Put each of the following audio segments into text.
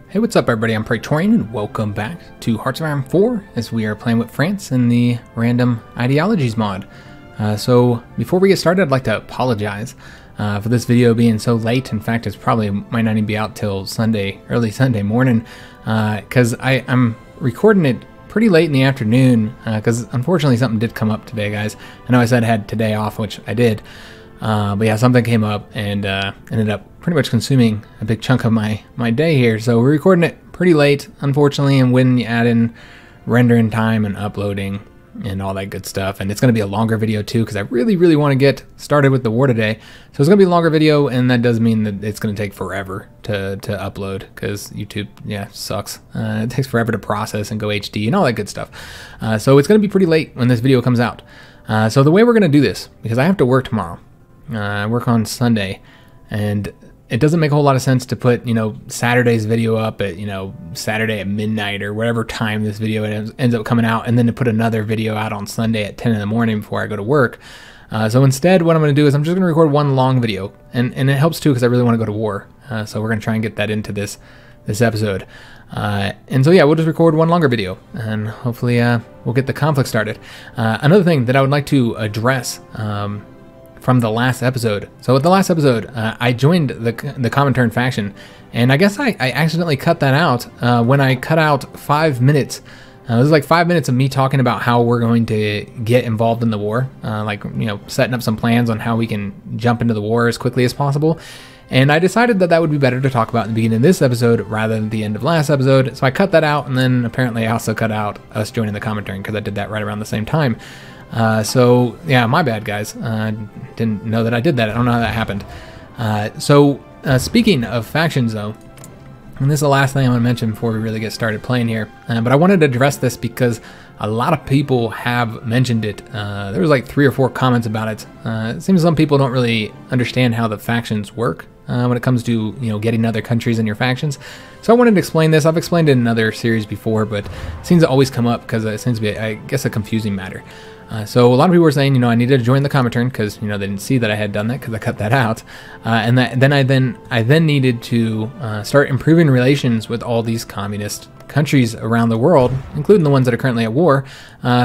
Hey, what's up everybody? I'm Praetorian and welcome back to Hearts of Iron 4 as we are playing with France in the random Ideologies mod. So before we get started, I'd like to apologize for this video being so late. In fact, it's probably might not even be out till Sunday, early Sunday morning, because I'm recording it pretty late in the afternoon because unfortunately something did come up today, guys. I know I said I had today off, which I did. But yeah, something came up and ended up pretty much consuming a big chunk of my day here. So we're recording it pretty late, unfortunately, and when you add in rendering time and uploading and all that good stuff, and it's going to be a longer video too, because I really want to get started with the war today. So it's going to be a longer video, and that does mean that it's going to take forever to upload, because YouTube, yeah, sucks. It takes forever to process and go HD and all that good stuff. So it's going to be pretty late when this video comes out. So the way we're going to do this, because I have to work tomorrow, I work on Sunday, and it doesn't make a whole lot of sense to put, Saturday's video up at, Saturday at midnight or whatever time this video ends up coming out, and then to put another video out on Sunday at 10 in the morning before I go to work. So instead, what I'm going to do is I'm just going to record one long video, and it helps too because I really want to go to war. So we're going to try and get that into this episode. And so yeah, we'll just record one longer video, and hopefully we'll get the conflict started. Another thing that I would like to address from the last episode. So with the last episode, I joined the Comintern faction, and I guess I accidentally cut that out when I cut out 5 minutes. It was like 5 minutes of me talking about how we're going to get involved in the war, setting up some plans on how we can jump into the war as quickly as possible. And I decided that would be better to talk about in the beginning of this episode rather than the end of last episode. So I cut that out, and then apparently I also cut out us joining the Comintern because I did that right around the same time. So yeah, my bad, guys. Didn't know that I did that. I don't know how that happened. Speaking of factions though, and this is the last thing I want to mention before we really get started playing here, but I wanted to address this because a lot of people have mentioned it. There was like 3 or 4 comments about it. It seems some people don't really understand how the factions work when it comes to getting other countries in your factions. So I wanted to explain this. I've explained it in another series before, but it seems to always come up because it seems to be, I guess, a confusing matter. So a lot of people were saying, I needed to join the Comintern because, they didn't see that I had done that because I cut that out. And then I needed to start improving relations with all these communist countries around the world, including the ones that are currently at war,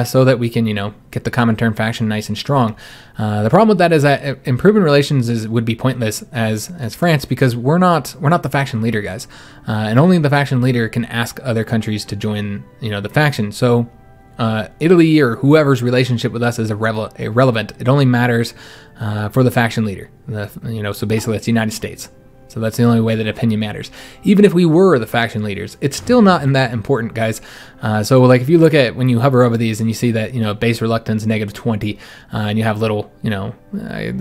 so that we can, get the Comintern faction nice and strong. The problem with that is that improving relations would be pointless as France, because we're not the faction leader, guys, and only the faction leader can ask other countries to join, the faction. So Italy or whoever's relationship with us is irrelevant. It only matters for the faction leader. So basically it's the United States. So that's the only way that opinion matters. Even if we were the faction leaders, it's still not that important, guys. So like if you look at when you hover over these and you see that base reluctance -20, and you have little I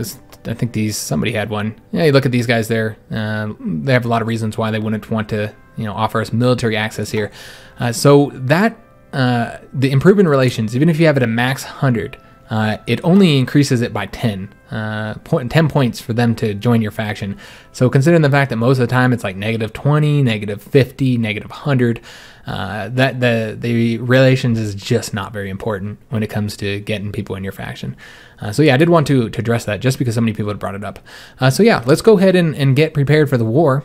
think somebody had one. Yeah, you look at these guys there. They have a lot of reasons why they wouldn't want to offer us military access here. So that the improvement relations, even if you have it at max 100, it only increases it by 10 points for them to join your faction. So considering the fact that most of the time it's like -20, -50, -100, that the relations is just not very important when it comes to getting people in your faction. So yeah, I did want to address that just because so many people had brought it up. So yeah, let's go ahead and get prepared for the war.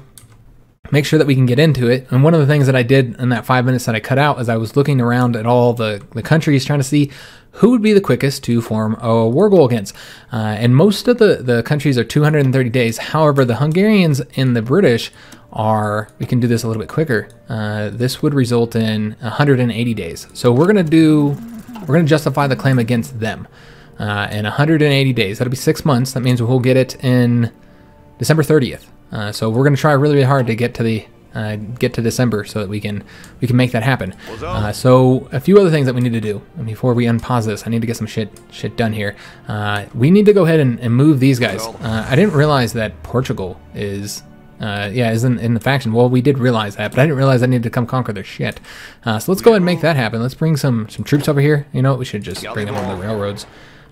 Make sure that we can get into it. And one of the things that I did in that 5 minutes that I cut out is I was looking around at all the countries trying to see who would be the quickest to form a war goal against. And most of the countries are 230 days. However, the Hungarians and the British we can do this a little bit quicker. This would result in 180 days. So we're going to justify the claim against them in 180 days. That'll be 6 months. That means we'll get it in December 30th. So we're going to try really hard to get to December so that we can make that happen. So a few other things that we need to do before we unpause this. I need to get some shit done here. We need to go ahead and move these guys. I didn't realize that Portugal is in the faction. Well, we did realize that, but I didn't realize I needed to come conquer their shit. So let's go ahead and make that happen. Let's bring some troops over here. We should just bring them on the railroads,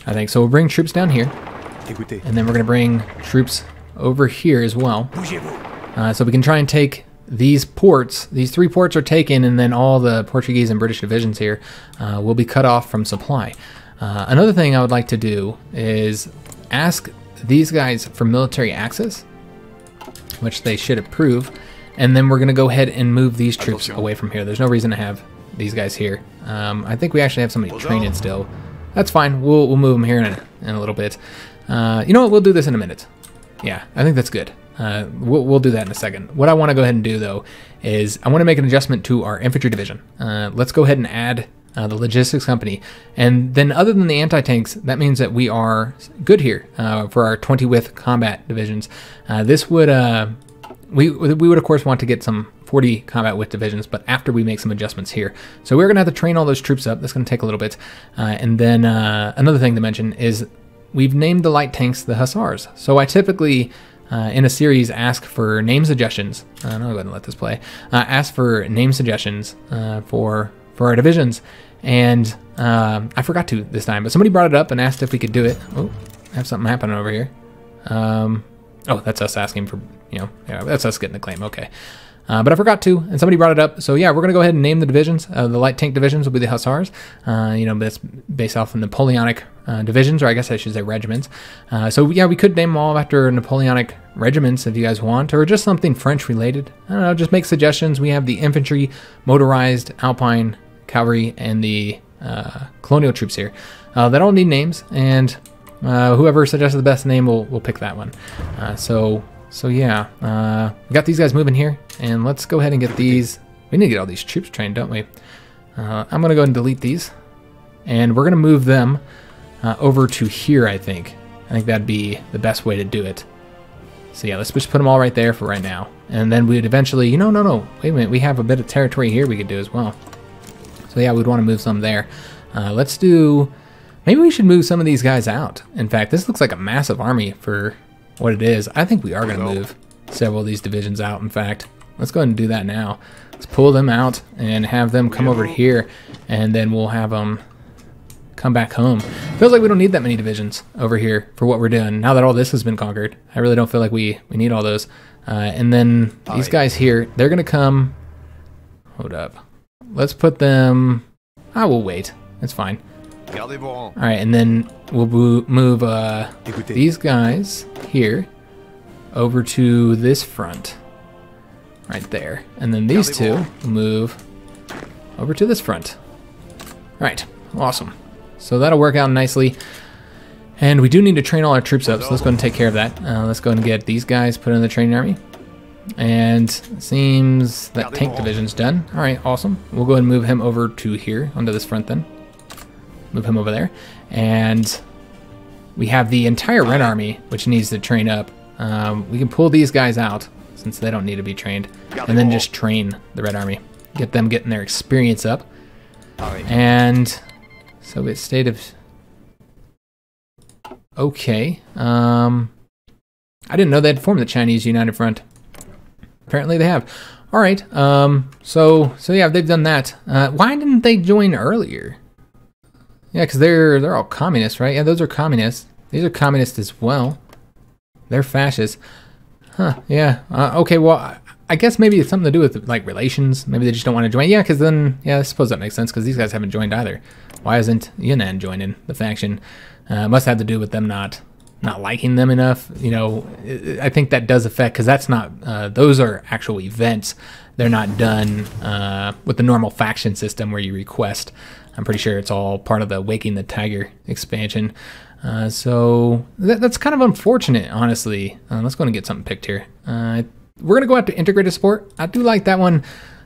I think. So we'll bring troops down here, and then we're going to bring troops over here as well. So we can try and take these ports. These 3 ports are taken, and then all the Portuguese and British divisions here will be cut off from supply. Another thing I would like to do is ask these guys for military access, which they should approve. And then we're going to go ahead and move these troops away from here. There's no reason to have these guys here. I think we actually have somebody training still. That's fine. We'll move them here in a little bit. You know what? We'll do this in a minute. Yeah, I think that's good. We'll do that in a second. What I want to go ahead and do, though, is I want to make an adjustment to our infantry division. Let's go ahead and add the logistics company. And then other than the anti-tanks, that means that we are good here for our 20 width combat divisions. This would, we would of course want to get some 40 combat width divisions, but after we make some adjustments here. So we're going to have to train all those troops up. That's going to take a little bit. And then another thing to mention is we've named the light tanks the Hussars. So I typically, in a series, ask for name suggestions. I'll go ahead and let this play. Ask for name suggestions for our divisions. And I forgot to this time, but somebody brought it up and asked if we could do it. Oh, I have something happening over here. Oh, that's us asking for, yeah, that's us getting the claim. Okay. But I forgot to, and somebody brought it up. So yeah, we're going to go ahead and name the divisions. The light tank divisions will be the Hussars. That's based off of Napoleonic divisions, or I guess I should say regiments. So yeah, we could name them all after Napoleonic regiments if you guys want, or just something French related. I don't know, just make suggestions. We have the infantry, motorized, alpine, cavalry, and the colonial troops here. That all need names, and whoever suggests the best name will pick that one. So yeah, we got these guys moving here, and let's go ahead and get these. We need to get all these troops trained, don't we? I'm going to go ahead and delete these, and we're going to move them over to here, I think. I think that'd be the best way to do it. So yeah, let's just put them all right there for right now. And then we'd eventually, no, wait a minute, we have a bit of territory here we could do as well. So yeah, we'd want to move some there. Let's do, maybe we should move some of these guys out. In fact, this looks like a massive army for what it is. I think we are going to move several of these divisions out. In fact, let's go ahead and do that now. Let's pull them out and have them come over here, and then we'll have them come back home. Feels like we don't need that many divisions over here for what we're doing. Now that all this has been conquered, I really don't feel like we need all those. And then these guys here, they're going to come. Hold up. Let's put them. We'll wait. That's fine. All right, and then we'll move these guys here over to this front, right there, and then these two move over to this front. All right, awesome. So that'll work out nicely. And we do need to train all our troops up, so let's go ahead and take care of that. Let's go ahead and get these guys put in the training army. And it seems that tank division's done. All right, awesome. We'll go ahead and move him over to here, onto this front then. Move him over there. And we have the entire Red Army, which needs to train up. We can pull these guys out, since they don't need to be trained, and then just train the Red Army. Get them getting their experience up. And Soviet state of... Okay. I didn't know they'd formed the Chinese United Front. Apparently they have. All right. So yeah, they've done that. Why didn't they join earlier? Yeah, because they're all communists, right? Yeah, those are communists. These are communists as well. They're fascists. Huh, yeah. Okay, well, I guess maybe it's something to do with, like, relations. Maybe they just don't want to join. Yeah, because then, yeah, I suppose that makes sense, because these guys haven't joined either. Why isn't Yunnan joining the faction? Must have to do with them not liking them enough. You know, I think that does affect, because that's not, those are actual events. They're not done with the normal faction system where you request. I'm pretty sure it's all part of the Waking the Tiger expansion. So that's kind of unfortunate, honestly. Let's go and get something picked here. We're going to go after integrated support. I do like that one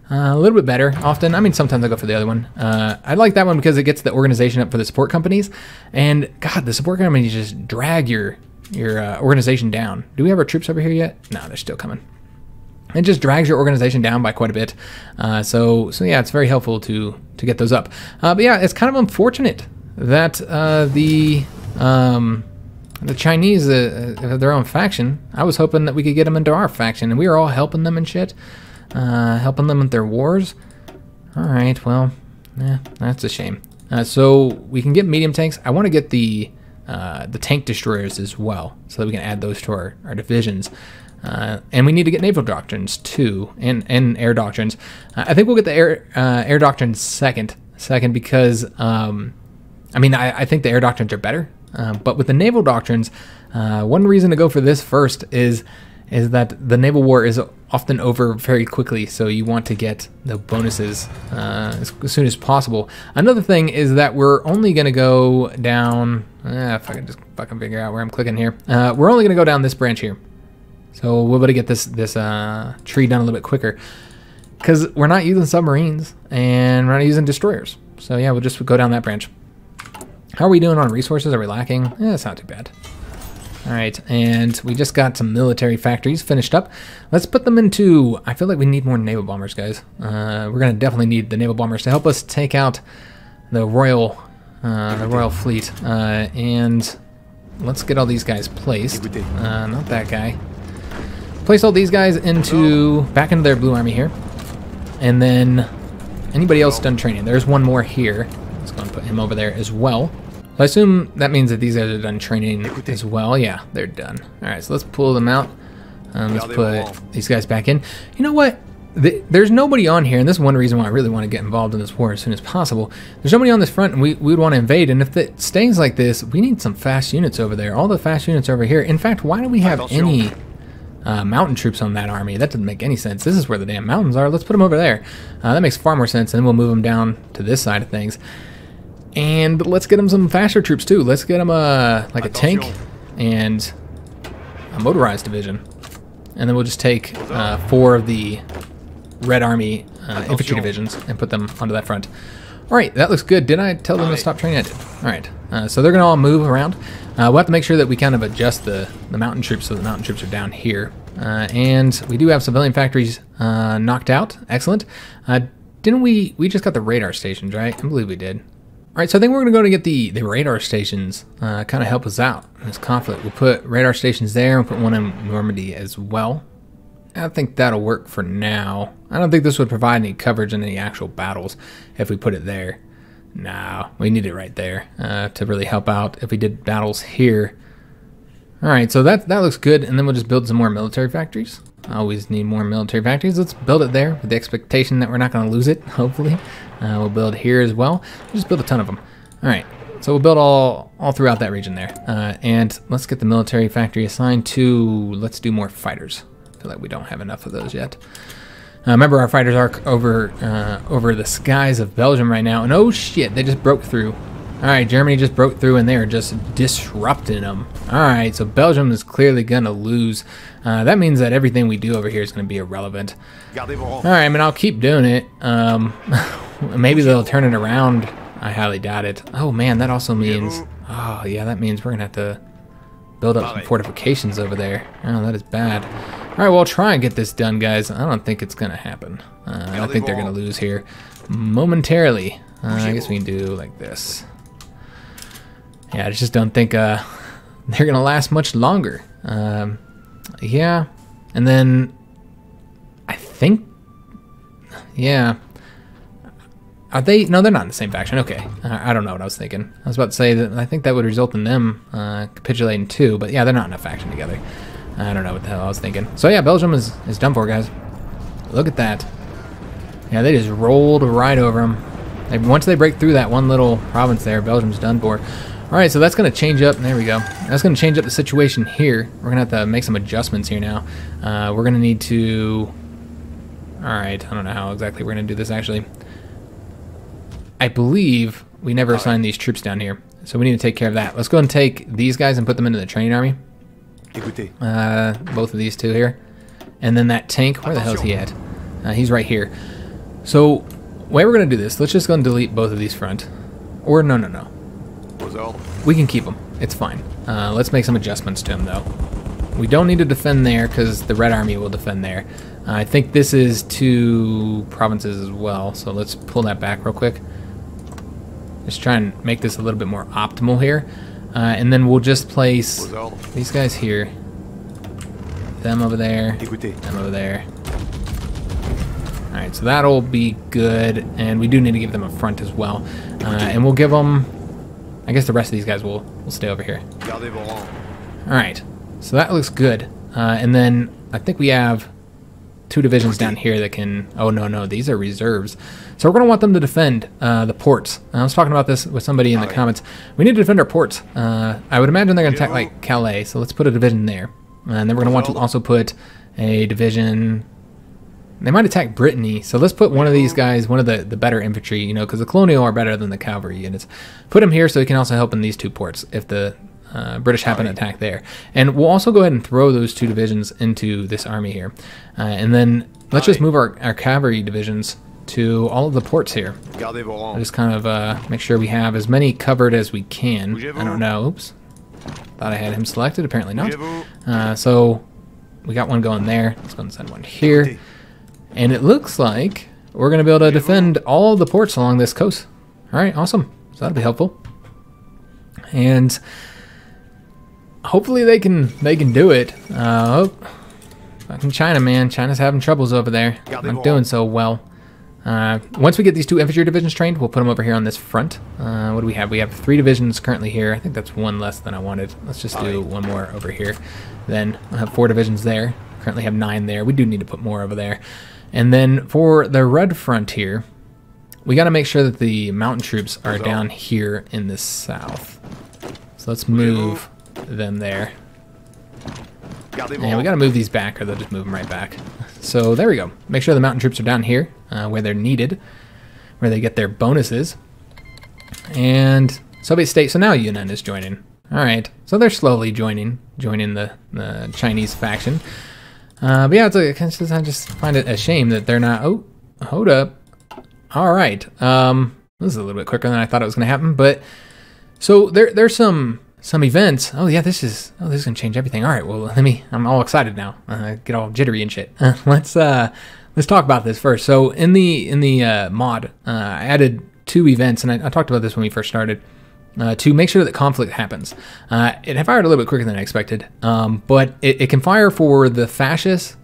a little bit better often. I mean, sometimes I go for the other one. I like that one because it gets the organization up for the support companies. And God, the support companies just drag your organization down. Do we have our troops over here yet? No, they're still coming. It just drags your organization down by quite a bit. So yeah, it's very helpful to get those up. But yeah, it's kind of unfortunate that the Chinese have their own faction. I was hoping that we could get them into our faction, and we were all helping them and shit, helping them with their wars. All right, well, that's a shame. So we can get medium tanks. I want to get the tank destroyers as well, so that we can add those to our divisions. And we need to get naval doctrines too, and air doctrines. I think we'll get the air doctrines second because I mean, I think the air doctrines are better. But with the naval doctrines, one reason to go for this first is is that the naval war is often over very quickly, so you want to get the bonuses as soon as possible. Another thing is that we're only going to go down, if I can just fucking figure out where I'm clicking here, we're only going to go down this branch here. So we'll be able to get this tree done a little bit quicker, because we're not using submarines and we're not using destroyers. So yeah, we'll just go down that branch. How are we doing on resources? Are we lacking? It's not too bad. All right, and we just got some military factories finished up. Let's put them into, I feel like we need more naval bombers, guys. We're gonna definitely need the naval bombers to help us take out the royal fleet. And let's get all these guys placed. Not that guy. Place all these guys back into their blue army here. And then anybody else done training? There's one more here. Let's go and put him over there as well. I assume that means that these guys are done training as well. Yeah, they're done. All right, so let's pull them out. Let's put these guys back in. You know what? There's nobody on here, and this is one reason why I really want to get involved in this war as soon as possible. There's nobody on this front, and we would want to invade, and if it stays like this, we need some fast units over there. All the fast units over here. In fact, why do we have any mountain troops on that army? That doesn't make any sense. This is where the damn mountains are. Let's put them over there. That makes far more sense, and then we'll move them down to this side of things. And let's get them some faster troops too. Let's get them like a tank and a motorized division. And then we'll just take 4 of the Red Army infantry divisions and put them onto that front. All right, that looks good. Did I tell them to stop training? I did. All right, so they're gonna all move around. We'll have to make sure that we kind of adjust the mountain troops so the mountain troops are down here. And we do have civilian factories knocked out. Excellent. Didn't we just got the radar stations, right? I believe we did. All right, so I think we're going to go to get the radar stations, kind of help us out in this conflict. We'll put radar stations there and put one in Normandy as well. I think that'll work for now. I don't think this would provide any coverage in any actual battles if we put it there. No, we need it right there to really help out if we did battles here. All right, so that looks good, and then we'll just build some more military factories. Always need more military factories. Let's build it there with the expectation that we're not going to lose it, hopefully. We'll build here as well. We'll just build a ton of them. All right, so we'll build all throughout that region there. And let's get the military factory assigned to, let's do more fighters. I feel like we don't have enough of those yet. Remember, our fighters are over the skies of Belgium right now. And oh shit, they just broke through. All right, Germany just broke through and they are just disrupting them. All right, so Belgium is clearly gonna lose. That means that everything we do over here is gonna be irrelevant. All right, I mean, I'll keep doing it. Maybe they'll turn it around. I highly doubt it. Oh man, that also means, oh yeah, that means we're gonna have to build up some fortifications over there. Oh, that is bad. All right, well, I'll try and get this done, guys. I don't think it's gonna happen. I think they're gonna lose here momentarily. I guess we can do like this. Yeah, I just don't think they're gonna last much longer. Yeah, and then I think, yeah. Are they? No, they're not in the same faction. Okay, I don't know what I was thinking. I was about to say that I think that would result in them capitulating too, but yeah, they're not in a faction together. I don't know what the hell I was thinking. So yeah, Belgium is done for, guys. Look at that. Yeah, they just rolled right over them. Once they break through that one little province there, Belgium's done for. All right, so that's going to change up. There we go. That's going to change up the situation here. We're going to have to make some adjustments here now. We're going to need to... All right, I don't know how exactly we're going to do this, actually. I believe we never assigned these troops down here, so we need to take care of that. Let's go and take these guys and put them into the training army. Both of these two here. And then that tank, where the hell is he at? He's right here. So, the way we're going to do this, let's just go and delete both of these front. Or, no. We can keep them. It's fine. Let's make some adjustments to them, though. We don't need to defend there because the Red Army will defend there. I think this is 2 provinces as well, so let's pull that back real quick. Just try and make this a little bit more optimal here. And then we'll just place these guys here. Them over there. Them over there. Alright, so that'll be good. And we do need to give them a front as well. And we'll give them... I guess the rest of these guys will stay over here. Alright, so that looks good. And then I think we have 2 divisions down here that can... Oh, no, these are reserves. So we're going to want them to defend the ports. I was talking about this with somebody in the comments. We need to defend our ports. I would imagine they're going to attack like Calais, so let's put a division there. And then we're going to want to also put a division. They might attack Brittany, so let's put one of these guys, one of the better infantry, you know, because the colonial are better than the cavalry units. Put him here so he can also help in these 2 ports if the British happen to attack there. And we'll also go ahead and throw those 2 divisions into this army here. And then let's just move our cavalry divisions to all of the ports here. I'll just kind of make sure we have as many covered as we can. I don't know. Oops. Thought I had him selected. Apparently not. So we got one going there. Let's go and send one here. And it looks like we're going to be able to defend all of the ports along this coast. All right, awesome. So that'll be helpful. And hopefully they can do it. Fucking China, man. China's having troubles over there. Not doing so well. Once we get these 2 infantry divisions trained, we'll put them over here on this front. What do we have? We have 3 divisions currently here. I think that's 1 less than I wanted. Let's just do 1 more over here. Then I'll have 4 divisions there. Currently have 9 there. We do need to put more over there. And then for the red front here, we got to make sure that the mountain troops are down here in the south. So let's move them there. And we got to move these back or they'll just move them right back. So there we go. Make sure the mountain troops are down here where they're needed, where they get their bonuses. And Soviet state, so now Yunnan is joining. All right, so they're slowly joining the Chinese faction. But yeah, I just find it a shame that they're not. Oh, hold up. All right. This is a little bit quicker than I thought it was going to happen. But so there's some events. Oh yeah, this is gonna change everything. All right. Well, I'm all excited now. Get all jittery and shit. Let's talk about this first. So in the mod, I added 2 events, and I talked about this when we first started. To make sure that conflict happens. It had fired a little bit quicker than I expected, but it can fire for the fascist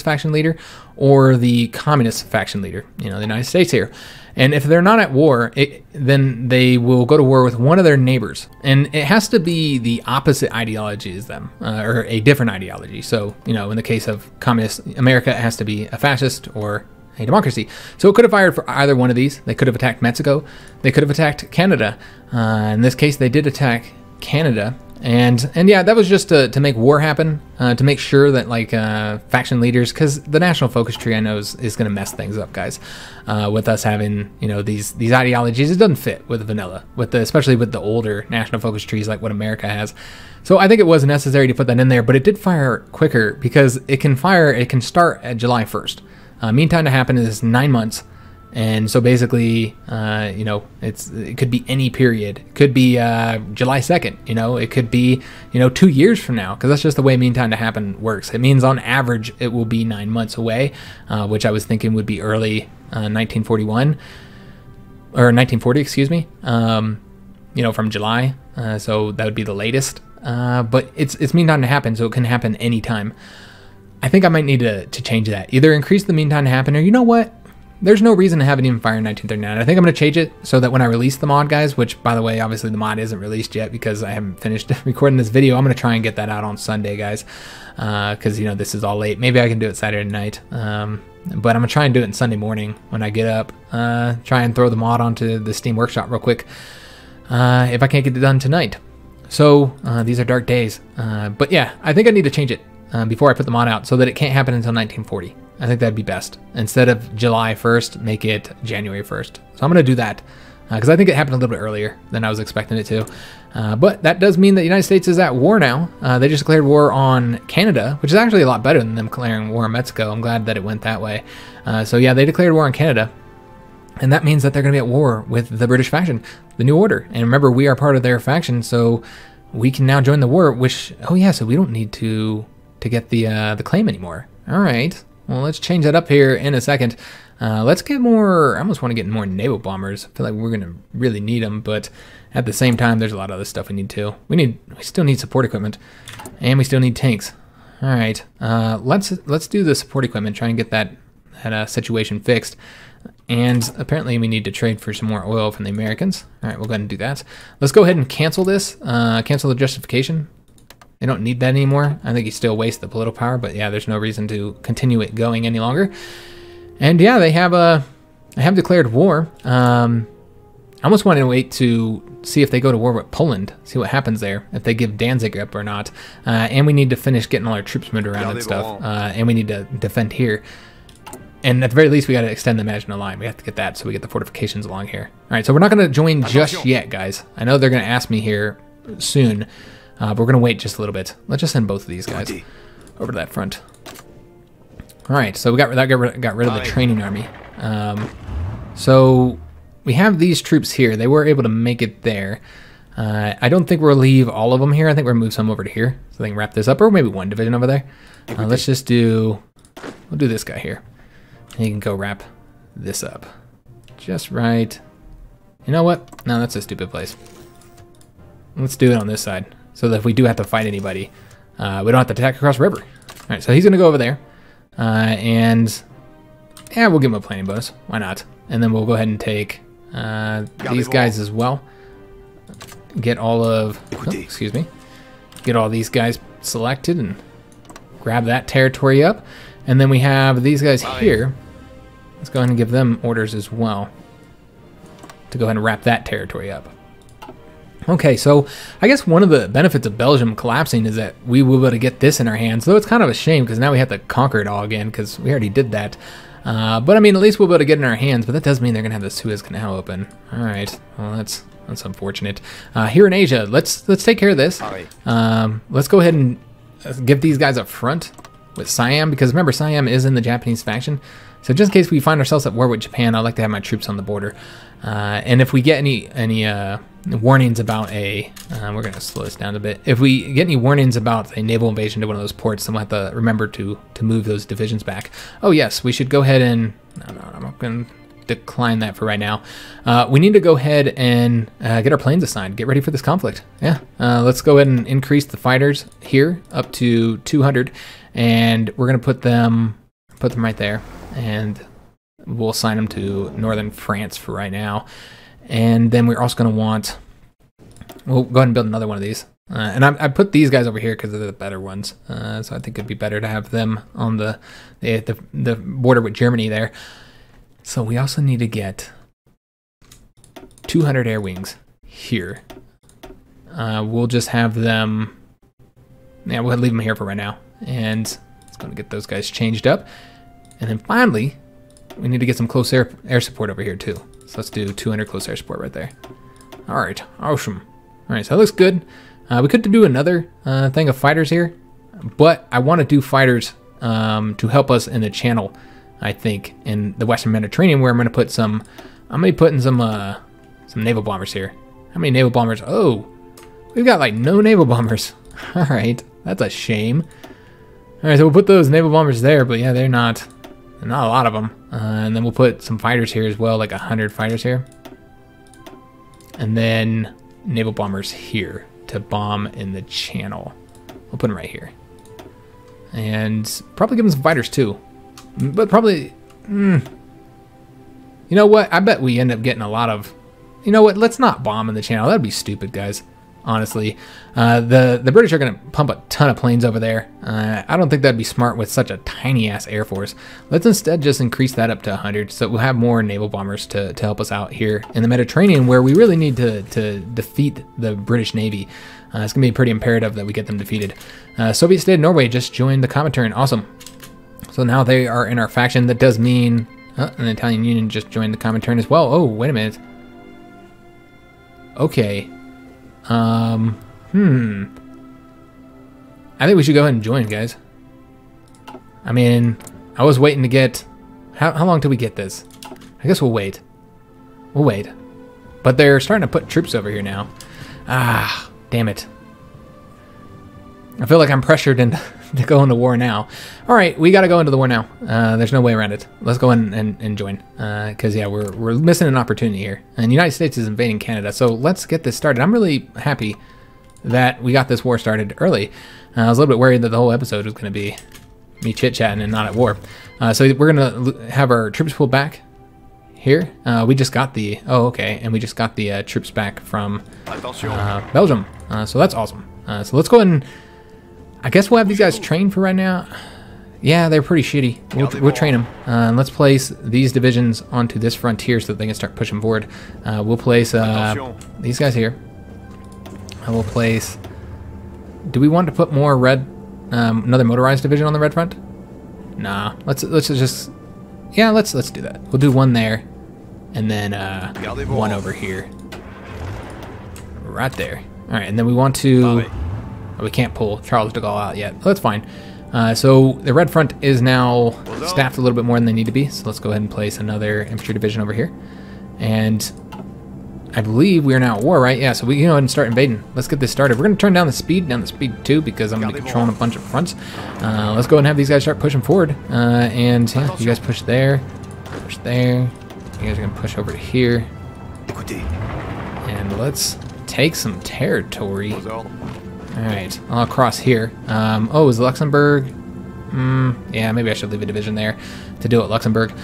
faction leader, or the communist faction leader, you know, the United States here. And if they're not at war, then they will go to war with one of their neighbors. And it has to be the opposite ideology as them, or a different ideology. So, you know, in the case of communist America, it has to be a fascist or a democracy. So it could have fired for either one of these. They could have attacked Mexico. They could have attacked Canada. In this case, they did attack Canada. And yeah, that was just to make war happen, to make sure that like faction leaders, because the national focus tree I know is going to mess things up, guys. With us having, you know, these ideologies, it doesn't fit with vanilla, especially with the older national focus trees like what America has. So I think it was necessary to put that in there, but it did fire quicker because it can start at July 1st. Mean time to happen is 9 months. And so basically, you know, it could be any period. It could be July 2nd, you know, it could be, you know, 2 years from now, because that's just the way mean time to happen works. It means on average, it will be 9 months away, which I was thinking would be early 1941, or 1940, excuse me, you know, from July. So that would be the latest. But it's mean time to happen, so it can happen anytime. I think I might need to change that. Either increase the mean time to happen, or you know what? There's no reason to have it even fire in 1939. I think I'm going to change it so that when I release the mod, guys, which, by the way, obviously the mod isn't released yet because I haven't finished recording this video. I'm going to try and get that out on Sunday, guys, because, you know, this is all late. Maybe I can do it Saturday night, but I'm going to try and do it Sunday morning when I get up. Try and throw the mod onto the Steam Workshop real quick if I can't get it done tonight. So these are dark days. But, yeah, I think I need to change it before I put the mod out so that it can't happen until 1940. I think that'd be best. Instead of July 1st, make it January 1st. So I'm going to do that because I think it happened a little bit earlier than I was expecting it to. But that does mean that the United States is at war now. They just declared war on Canada, which is actually a lot better than them declaring war on Mexico. I'm glad that it went that way. So yeah, they declared war on Canada. And that means that they're going to be at war with the British faction, the New Order. And remember, we are part of their faction, so we can now join the war, which, oh yeah, so we don't need to get the claim anymore. All right. Well, let's change that up here in a second. Let's get more. I almost want to get more naval bombers. I feel like we're going to really need them, but at the same time, there's a lot of other stuff we need too. We still need support equipment, and we still need tanks. All right, let's do the support equipment. Try and get that situation fixed. And apparently, we need to trade for some more oil from the Americans. All right, we'll go ahead and do that. Let's go ahead and cancel this. Cancel the justification. They don't need that anymore. I think you still waste the political power, but yeah, there's no reason to continue it going any longer. And yeah, they have declared war. I almost want to wait to see if they go to war with Poland, see what happens there, if they give Danzig up or not. And we need to finish getting all our troops moved around and stuff. And we need to defend here. And at the very least, we got to extend the Maginot Line. We have to get that so we get the fortifications along here. All right, so we're not going to join just yet, guys. I know they're going to ask me here soon, but we're going to wait just a little bit. Let's just send both of these guys over to that front. All right, so we got rid of the training army. So we have these troops here. They were able to make it there. I don't think we'll leave all of them here. I think we're going to move some over to here so they can wrap this up, or maybe one division over there. Let's just do, we'll do this guy here. And you can go wrap this up. Just right. You know what? No, that's a stupid place. Let's do it on this side so that if we do have to fight anybody, we don't have to attack across the river. All right, so he's going to go over there. And yeah, we'll give him a planning bonus. Why not? And then we'll go ahead and take these guys as well. Get all of, excuse me, get all these guys selected and grab that territory up. And then we have these guys here. Let's go ahead and give them orders as well to go ahead and wrap that territory up. Okay, so I guess one of the benefits of Belgium collapsing is that we will be able to get this in our hands, though it's kind of a shame because now we have to conquer it all again because we already did that. But I mean, at least we'll be able to get it in our hands, but that does mean they're going to have the Suez Canal open. All right, well, that's unfortunate. Here in Asia, let's take care of this. Let's go ahead and give these guys up front with Siam, because remember, Siam is in the Japanese faction. So just in case we find ourselves at war with Japan, I'd like to have my troops on the border. And if we get any warnings about a, we're going to slow this down a bit. If we get any warnings about a naval invasion to one of those ports, then we'll have to remember to move those divisions back. Oh yes, we should go ahead and, no, I'm not going to decline that for right now. We need to go ahead and get our planes assigned, get ready for this conflict. Yeah, let's go ahead and increase the fighters here up to 200, and we're going to put them right there, and we'll assign them to northern France for right now. And then we're also going to want, we'll go ahead and build another one of these. And I put these guys over here because they're the better ones. So I think it'd be better to have them on the border with Germany there. So we also need to get 200 air wings here. We'll just have them, yeah, we'll leave them here for right now. And it's going to get those guys changed up. And then finally, we need to get some close air support over here too. So let's do 200 close air support right there. All right, awesome. All right, so that looks good. We could do another thing of fighters here, but I want to do fighters to help us in the channel, I think, in the Western Mediterranean, where I'm going to put some, I'm going to be putting some naval bombers here. How many naval bombers? Oh, we've got like no naval bombers. All right, that's a shame. All right, so we'll put those naval bombers there, but yeah, they're not a lot of them. And then we'll put some fighters here as well, like 100 fighters here. And then naval bombers here to bomb in the channel. We'll put them right here. And probably give them some fighters too. But probably, you know what? I bet we end up getting a lot of, you know what? Let's not bomb in the channel. That'd be stupid, guys. Honestly, the British are going to pump a ton of planes over there. I don't think that'd be smart with such a tiny ass air force. Let's instead just increase that up to 100, so we'll have more naval bombers to help us out here in the Mediterranean, where we really need to defeat the British Navy. It's going to be pretty imperative that we get them defeated. Soviet State of Norway just joined the Comintern. Awesome. So now they are in our faction. That does mean an Italian Union just joined the Comintern as well. Oh, wait a minute. Okay. I think we should go ahead and join, guys. I mean, I was waiting to get, how long till we get this? I guess we'll wait. We'll wait. But they're starting to put troops over here now. Ah, damn it. I feel like I'm pressured into to go into war now. All right, we got to go into the war now. There's no way around it. Let's go in and join. Because, yeah, we're missing an opportunity here. And the United States is invading Canada, so let's get this started. I'm really happy that we got this war started early. I was a little bit worried that the whole episode was going to be me chit-chatting and not at war. So we're going to have our troops pulled back here. We just got the, oh, okay, and we just got the troops back from Belgium. So that's awesome. So let's go ahead and, I guess we'll have these guys trained for right now. Yeah, they're pretty shitty. We'll train them. Let's place these divisions onto this frontier so that they can start pushing forward. We'll place these guys here. We'll place... Do we want to put more red... another motorized division on the red front? Nah. Let's just... Yeah, let's do that. We'll do one there. And then one over here. Right there. Alright, and then we want to... Oh, we can't pull Charles de Gaulle out yet. Oh, that's fine. So the red front is now staffed a little bit more than they need to be. So let's go ahead and place another infantry division over here. And I believe we are now at war, right? Yeah, so we can go ahead and start invading. Let's get this started. We're going to turn down the speed too, because I'm going to be controlling a bunch of fronts. Let's go ahead and have these guys start pushing forward. And yeah, you guys push there, push there. You guys are going to push over to here. And let's take some territory. Alright, all across here. Oh, is Luxembourg? Yeah, maybe I should leave a division there to deal with Luxembourg.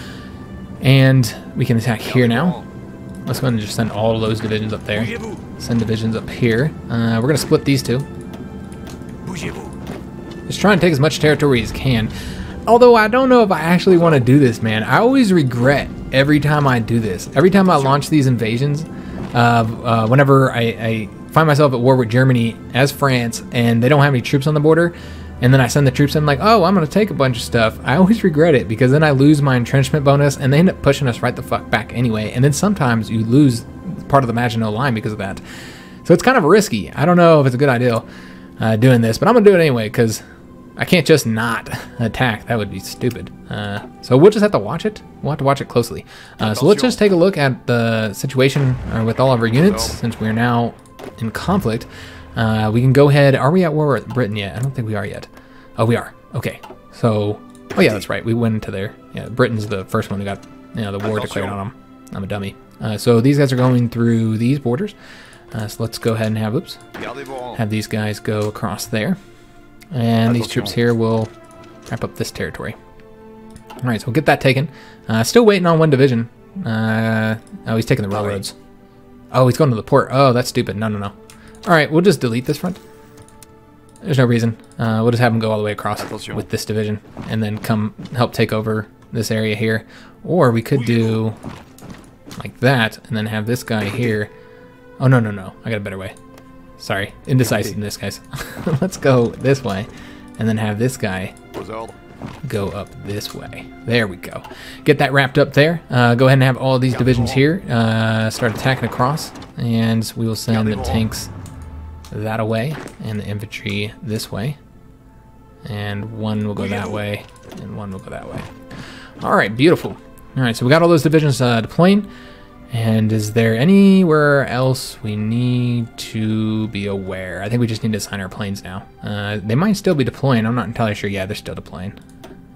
And we can attack here now. Let's go ahead and just send all of those divisions up there. Send divisions up here. We're going to split these two. Just try and take as much territory as can. Although I don't know if I actually want to do this, man. I always regret every time I do this. Every time I launch these invasions, whenever I find myself at war with Germany as France and they don't have any troops on the border, and then I send the troops in like, oh, I'm going to take a bunch of stuff. I always regret it because then I lose my entrenchment bonus and they end up pushing us right the fuck back anyway. And then sometimes you lose part of the Maginot Line because of that. So it's kind of risky. I don't know if it's a good idea doing this, but I'm going to do it anyway because I can't just not attack. That would be stupid. So we'll just have to watch it. We'll have to watch it closely. So let's just take a look at the situation with all of our units since we're now in conflict. We can go ahead. Are we at war with Britain yet? I don't think we are yet. Oh, we are. Okay. So, oh yeah, that's right. We went into there. Yeah, Britain's the first one who got, the war declared on them. I'm a dummy. So these guys are going through these borders. So let's go ahead and have these guys go across there. And these troops here will wrap up this territory. All right, so we'll get that taken. Still waiting on one division. Oh, he's taking the railroads. Oh, he's going to the port. Oh, that's stupid. No. All right, we'll just delete this front. There's no reason. We'll just have him go all the way across with this division and then come help take over this area here. Or we could do like that and then have this guy here. Oh, no. I got a better way. Sorry, indecisiveness, guys. Let's go this way and then have this guy go up this way. There we go. Get that wrapped up there. Go ahead and have all of these divisions here start attacking across, and we will send the tanks that away and the infantry this way, and one will go that way and one will go that way. All right, beautiful. All right, so we got all those divisions deploying. And is there anywhere else we need to be aware? I think we just need to assign our planes now. They might still be deploying. I'm not entirely sure. Yeah, they're still deploying.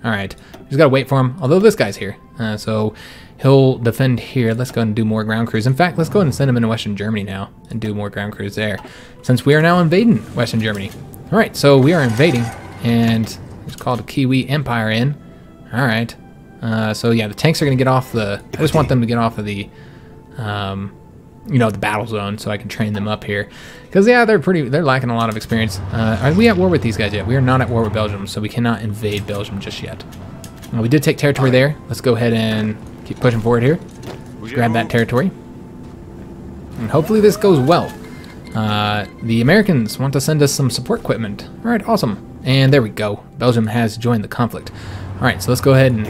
All right. Just got to wait for him. Although this guy's here. So he'll defend here. Let's go ahead and do more ground crews. In fact, let's go ahead and send him into Western Germany now and do more ground crews there, since we are now invading Western Germany. All right. So we are invading, and it's called a Kiwi Empire in. All right. So yeah, the tanks are going to get off the... I just want them to get off of the... the battle zone, so I can train them up here. Because yeah, they're lacking a lot of experience. Are we at war with these guys yet? We are not at war with Belgium, so we cannot invade Belgium just yet. We did take territory there. Let's go ahead and keep pushing forward here. Grab that territory. And hopefully this goes well. The Americans want to send us some support equipment. All right, awesome. And there we go. Belgium has joined the conflict. All right, so let's go ahead and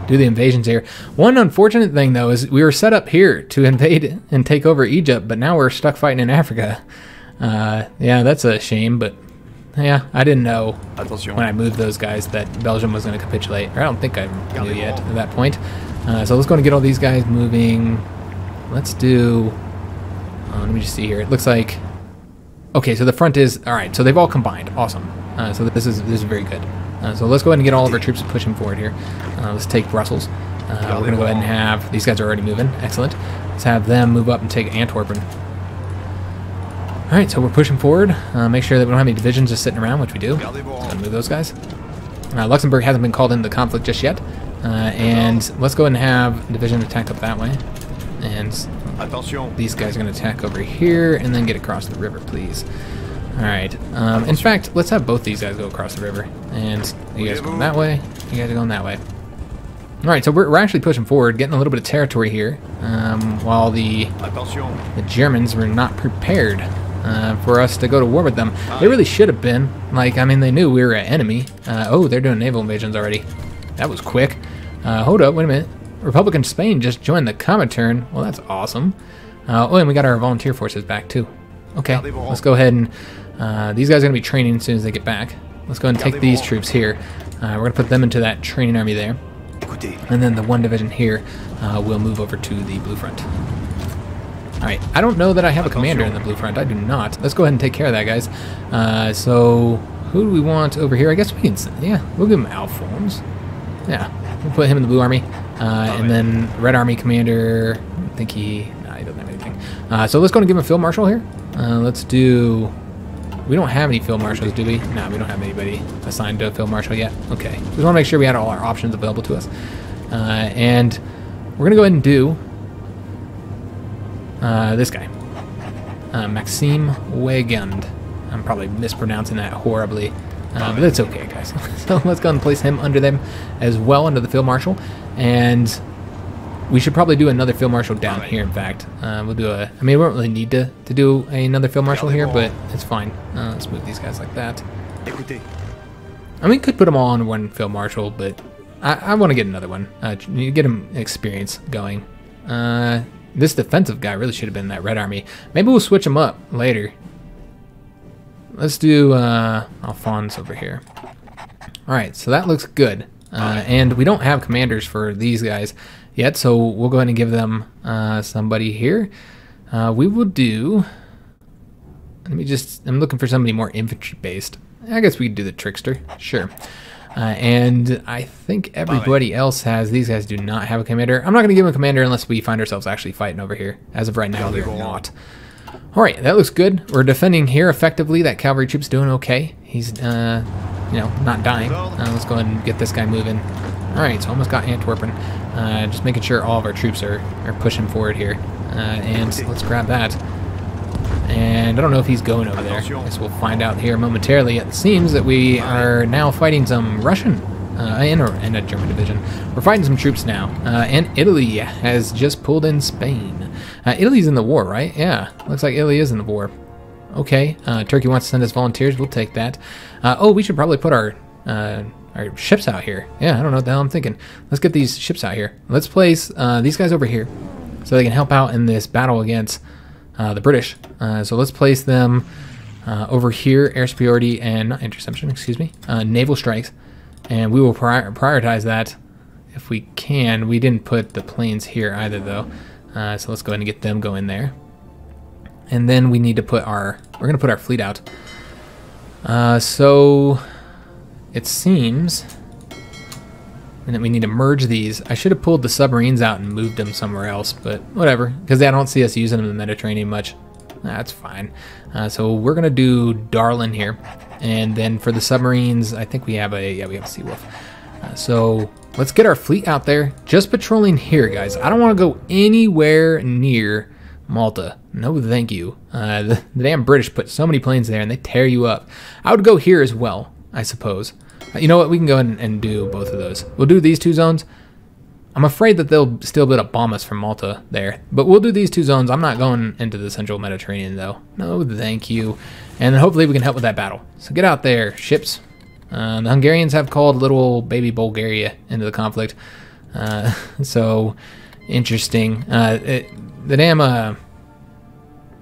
do the invasions here. One unfortunate thing, though, is we were set up here to invade and take over Egypt, but now we're stuck fighting in Africa. Yeah, that's a shame, but yeah, I didn't know when I moved those guys that Belgium was going to capitulate. Or I don't think I knew yet at that point. So let's go and get all these guys moving. Let's do... let me just see here. It looks like... Okay, so the front is... All right, so they've all combined. Awesome. So this is very good. So let's go ahead and get all of our troops pushing forward here. Let's take Brussels. We're going to go ahead and have... These guys are already moving. Excellent. Let's have them move up and take Antwerp. All right, so we're pushing forward. Make sure that we don't have any divisions just sitting around, which we do. Let's go ahead and move those guys. Luxembourg hasn't been called into the conflict just yet. And let's go ahead and have division attack up that way. And these guys are going to attack over here and then get across the river, please. All right. In fact, let's have both these guys go across the river. And You guys are going that way. You guys are going that way. All right, so we're actually pushing forward, getting a little bit of territory here, while the Germans were not prepared for us to go to war with them. They really should have been. Like, I mean, they knew we were an enemy. Oh, they're doing naval invasions already. That was quick. Hold up, wait a minute. Republican Spain just joined the Comintern. Well, that's awesome. Oh, and we got our volunteer forces back, too. Okay, let's go ahead and... these guys are going to be training as soon as they get back. Let's go ahead and take these troops here. We're going to put them into that training army there. And then the one division here will move over to the Blue Front. Alright, I don't know that I have a commander in the Blue Front. I do not. Let's go ahead and take care of that, guys. So, who do we want over here? I guess we can... Yeah, we'll give him Alphonse. Yeah, we'll put him in the Blue Army. And then Red Army Commander... I think he... Nah, he doesn't have anything. So let's go and give him a Field Marshal here. Let's do... We don't have any Field Marshals, do we? No, we don't have anybody assigned to a Field Marshal yet. Okay. Just want to make sure we had all our options available to us. And we're going to go ahead and do this guy. Maxime Weygand. I'm probably mispronouncing that horribly. But that's okay, guys. So let's go and place him under them as well, under the Field Marshal. And we should probably do another Field Marshal down here, in fact. We'll do a... I mean, we don't really need to do another Field Marshal here, but it's fine. Let's move these guys like that. I mean, we could put them all on one Field Marshal, but I want to get another one. You get him experience going. This defensive guy really should have been that Red Army. Maybe we'll switch him up later. Let's do Alphonse over here. Alright, so that looks good. And we don't have commanders for these guys yet, so we'll go ahead and give them somebody here. We will do... I'm looking for somebody more infantry-based. I guess we could do the Trickster. Sure. And I think everybody else has... These guys do not have a commander. I'm not going to give them a commander unless we find ourselves actually fighting over here. As of right now, we're not. Alright, that looks good. We're defending here effectively. That cavalry troop's doing okay. He's, you know, not dying. Let's go ahead and get this guy moving. Alright, so almost got Antwerpen. Just making sure all of our troops are pushing forward here. And let's grab that. And I don't know if he's going over there. I guess we'll find out here momentarily. It seems that we are now fighting some Russian and a German division. We're fighting some troops now. And Italy has just pulled in Spain. Italy's in the war, right? Yeah, looks like Italy is in the war. Okay, Turkey wants to send us volunteers. We'll take that. Oh, we should probably put our ships out here. Yeah, I don't know what the hell I'm thinking. Let's get these ships out here. Let's place these guys over here so they can help out in this battle against the British. So let's place them over here, air superiority and not interception, excuse me, naval strikes. And we will prioritize that if we can. We didn't put the planes here either, though. So let's go ahead and get them going there. And then we need to put we're going to put our fleet out. So it seems that we need to merge these. I should have pulled the submarines out and moved them somewhere else, but whatever, because I don't see us using them in the Mediterranean much. That's fine. So we're going to do Darlin here. And then for the submarines, I think we have a Seawolf. So let's get our fleet out there, just patrolling here, guys. I don't want to go anywhere near Malta. No, thank you. The damn British put so many planes there, and they tear you up. I would go here as well, I suppose. You know what? We can go ahead and do both of those. We'll do these two zones. I'm afraid that they'll still be able to bomb us from Malta there. But we'll do these two zones. I'm not going into the central Mediterranean, though. No, thank you. And then hopefully we can help with that battle. So get out there, ships. The Hungarians have called little baby Bulgaria into the conflict. So, interesting. The damn...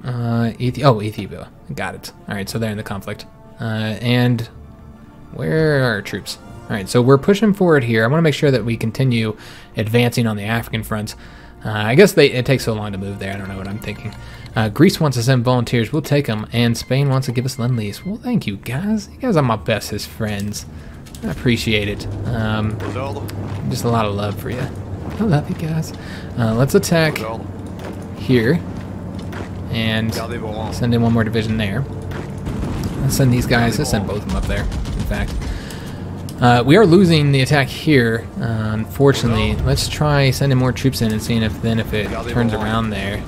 Ethiopia. Got it. Alright, so they're in the conflict. And where are our troops? Alright, so we're pushing forward here. I want to make sure that we continue advancing on the African front. I guess it takes so long to move there. I don't know what I'm thinking. Greece wants to send volunteers. We'll take them. And Spain wants to give us lend-lease. Well, thank you, guys. You guys are my bestest friends. I appreciate it. Just a lot of love for you. I love you guys. Let's attack here. And send in one more division there. Let's send these guys. Let's send both of them up there, in fact. We are losing the attack here, unfortunately. Let's try sending more troops in and seeing if it turns around there.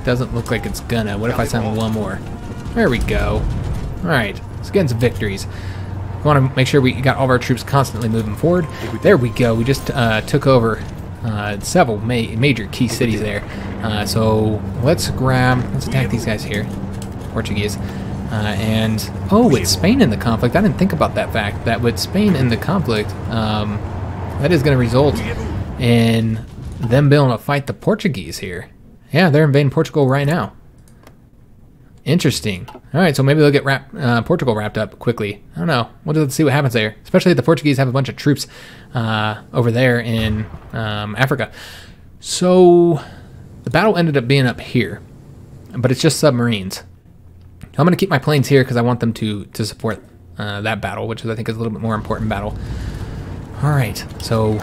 Doesn't look like it's gonna. What if I send one more? There we go. Alright, let's get some victories. We want to make sure we got all of our troops constantly moving forward. There we go. We just took over several major key cities there. So let's attack these guys here. Portuguese. With Spain in the conflict, I didn't think about that fact, that with Spain in the conflict, that is going to result in them being able to fight the Portuguese here. Yeah, they're invading Portugal right now. Interesting. All right, so maybe they'll get Portugal wrapped up quickly. I don't know. Let's see what happens there. Especially if the Portuguese have a bunch of troops over there in Africa. So the battle ended up being up here, but it's just submarines. I'm going to keep my planes here because I want them to support that battle, which I think is a little bit more important battle. All right, so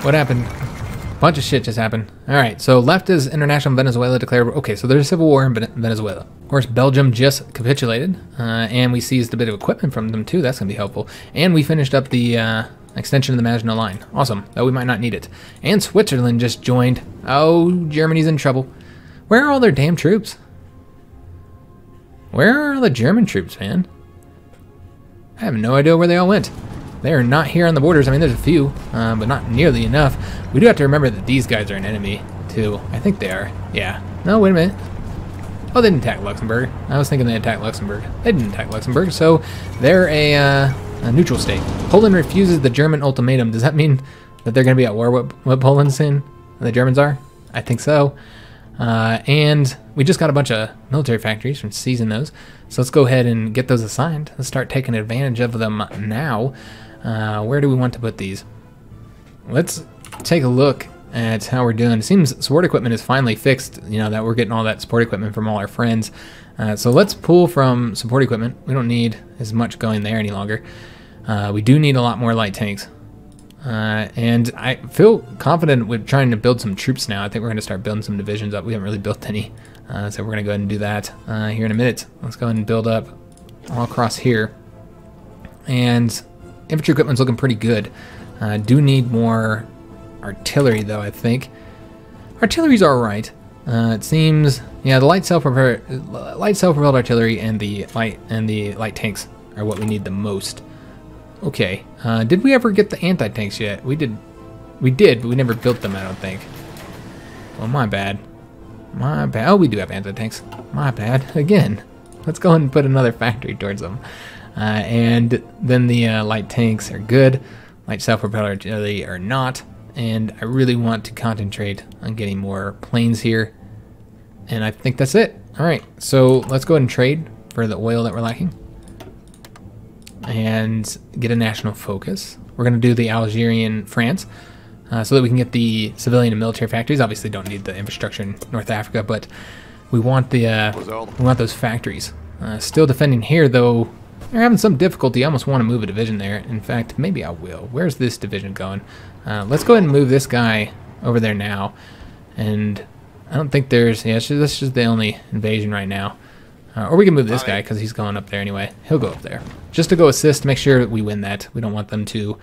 what happened? A bunch of shit just happened. All right, so left is international Venezuela declared. Okay, so there's a civil war in Venezuela. Of course, Belgium just capitulated, and we seized a bit of equipment from them too. That's going to be helpful. And we finished up the extension of the Maginot Line. Awesome, though we might not need it. And Switzerland just joined. Oh, Germany's in trouble. Where are all their damn troops? Where are all the German troops, man? I have no idea where they all went. They are not here on the borders. I mean, there's a few, but not nearly enough. We do have to remember that these guys are an enemy, too. I think they are. Yeah. No, wait a minute. Oh, they didn't attack Luxembourg. I was thinking they attacked Luxembourg. They didn't attack Luxembourg, so they're a neutral state. Poland refuses the German ultimatum. Does that mean that they're going to be at war with Poland soon? The Germans are? I think so. And we just got a bunch of military factories from seizing those. So let's go ahead and get those assigned. Let's start taking advantage of them now. Where do we want to put these? Let's take a look at how we're doing. It seems support equipment is finally fixed, you know, that we're getting all that support equipment from all our friends. So let's pull from support equipment. We don't need as much going there any longer. We do need a lot more light tanks. And I feel confident with trying to build some troops now. I think we're going to start building some divisions up. We haven't really built any, so we're going to go ahead and do that here in a minute. Let's go ahead and build up all across here. And infantry equipment's looking pretty good. Do need more artillery, though, I think. Artillery's all right. It seems, yeah, the light self-propelled artillery and the light tanks are what we need the most. Okay, did we ever get the anti-tanks yet? We did, but we never built them, I don't think. Well, my bad. My bad. Oh, we do have anti-tanks. My bad. Again. Let's go ahead and put another factory towards them. And then the light tanks are good. Light self-propelled artillery are not. And I really want to concentrate on getting more planes here. And I think that's it. All right, so let's go ahead and trade for the oil that we're lacking. And get a national focus. We're going to do the Algerian France so that we can get the civilian and military factories. Obviously don't need the infrastructure in North Africa, but we want those factories. Still defending here, though. They're having some difficulty. I almost want to move a division there. In fact, maybe I will. Where's this division going? Let's go ahead and move this guy over there now. And I don't think there's... Yeah, that's just the only invasion right now. Or we can move this guy because he's going up there anyway. He'll go up there. Just to go assist, make sure that we win that. We don't want them to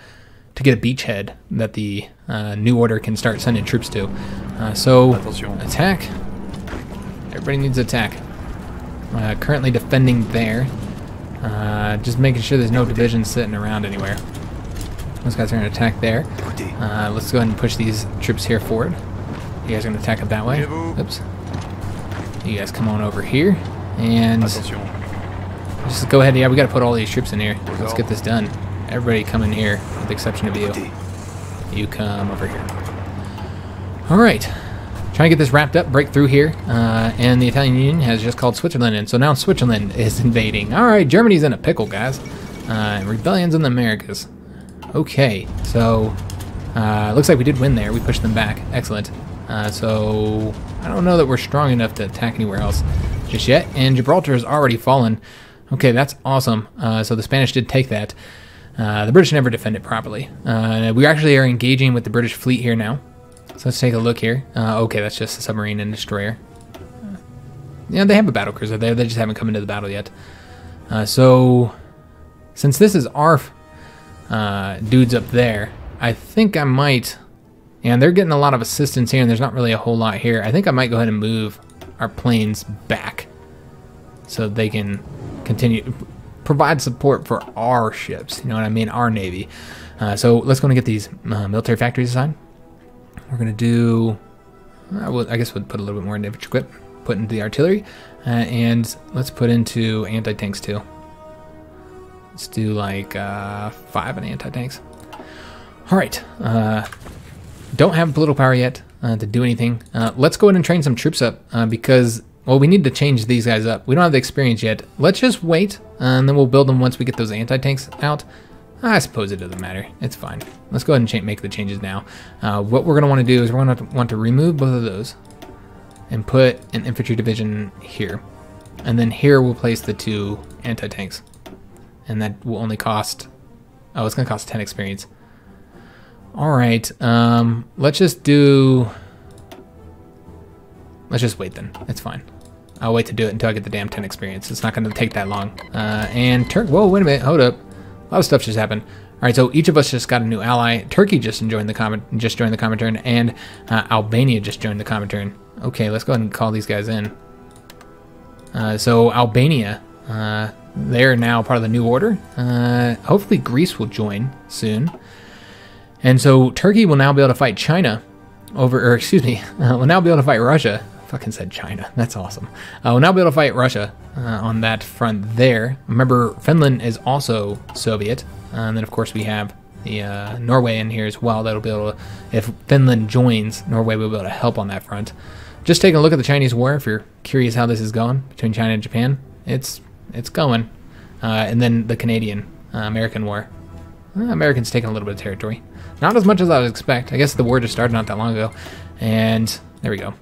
get a beachhead that the New Order can start sending troops to. So, attack. Everybody needs to attack. Currently defending there. Just making sure there's no divisions sitting around anywhere. Those guys are going to attack there. Let's go ahead and push these troops here forward. You guys are going to attack it that way. Oops. You guys come on over here. And just go ahead. Yeah, we got to put all these troops in here. Let's get this done. Everybody come in here, with the exception of you. You come over here. All right. Trying to get this wrapped up, break through here. And the Italian Union has just called Switzerland in. So now Switzerland is invading. All right, Germany's in a pickle, guys. Rebellions in the Americas. Okay, so looks like we did win there. We pushed them back. Excellent. So I don't know that we're strong enough to attack anywhere else just yet, and Gibraltar has already fallen. Okay, that's awesome. So the Spanish did take that. The British never defended properly. We actually are engaging with the British fleet here now. So let's take a look here. Okay, that's just a submarine and destroyer. Yeah, they have a battle cruiser there. They just haven't come into the battle yet. So since this is our dudes up there, I think I might... And they're getting a lot of assistance here, and there's not really a whole lot here. I think I might go ahead and move our planes back so they can continue. provide support for our ships. You know what I mean? Our navy. So let's go and get these military factories assigned. We're gonna do. I guess we'll put a little bit more into infantry equip. Put into the artillery, and let's put into anti-tanks too. Let's do like 5 in anti-tanks. All right. Don't have political power yet to do anything. Let's go ahead and train some troops up because, well, we need to change these guys up. We don't have the experience yet. Let's just wait, and then we'll build them once we get those anti-tanks out. I suppose it doesn't matter. It's fine. Let's go ahead and make the changes now. What we're going to want to do is we're going to want to remove both of those and put an infantry division here. And then here we'll place the 2 anti-tanks. And that will only cost, oh, it's going to cost 10 experience. All right, let's just wait then. It's fine. I'll wait to do it until I get the damn 10 experience. It's not going to take that long. And whoa, wait a minute, hold up. A lot of stuff just happened. All right, so each of us just got a new ally. Turkey just joined the Comintern, and Albania just joined the Comintern. Okay, let's go ahead and call these guys in. So Albania, they're now part of the new order. Hopefully Greece will join soon. And so Turkey will now be able to fight China will now be able to fight Russia. I fucking said China. That's awesome. We'll now be able to fight Russia on that front there. Remember, Finland is also Soviet. And then, of course, we have the Norway in here as well. That'll be able to, if Finland joins, Norway will be able to help on that front. Just taking a look at the Chinese war, if you're curious how this is going between China and Japan, it's going. And then the Canadian-American war. Americans taking a little bit of territory. Not as much as I would expect. I guess the war just started not that long ago. And there we go.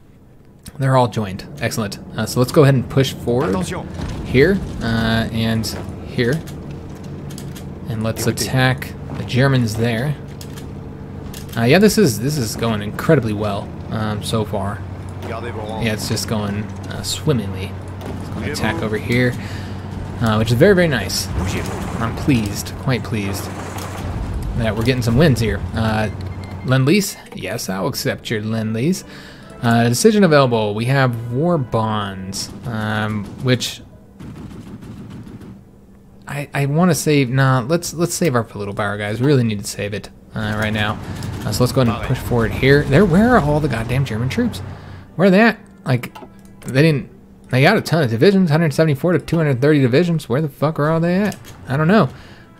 They're all joined. Excellent. So let's go ahead and push forward here and here. And let's attack the Germans there. Yeah, this is going incredibly well so far. Yeah, it's just going swimmingly. Let's go and attack over here, which is very, very nice. I'm pleased, quite pleased, that we're getting some wins here. Lend-Lease? Yes, I'll accept your Lend-Lease. Decision available. We have war bonds, which I want to save. Nah, let's save our political power, guys. We really need to save it right now. So let's go ahead and push forward here. Where are all the goddamn German troops? Where are they at? Like, they got a ton of divisions, 174 to 230 divisions. Where the fuck are all they at? I don't know.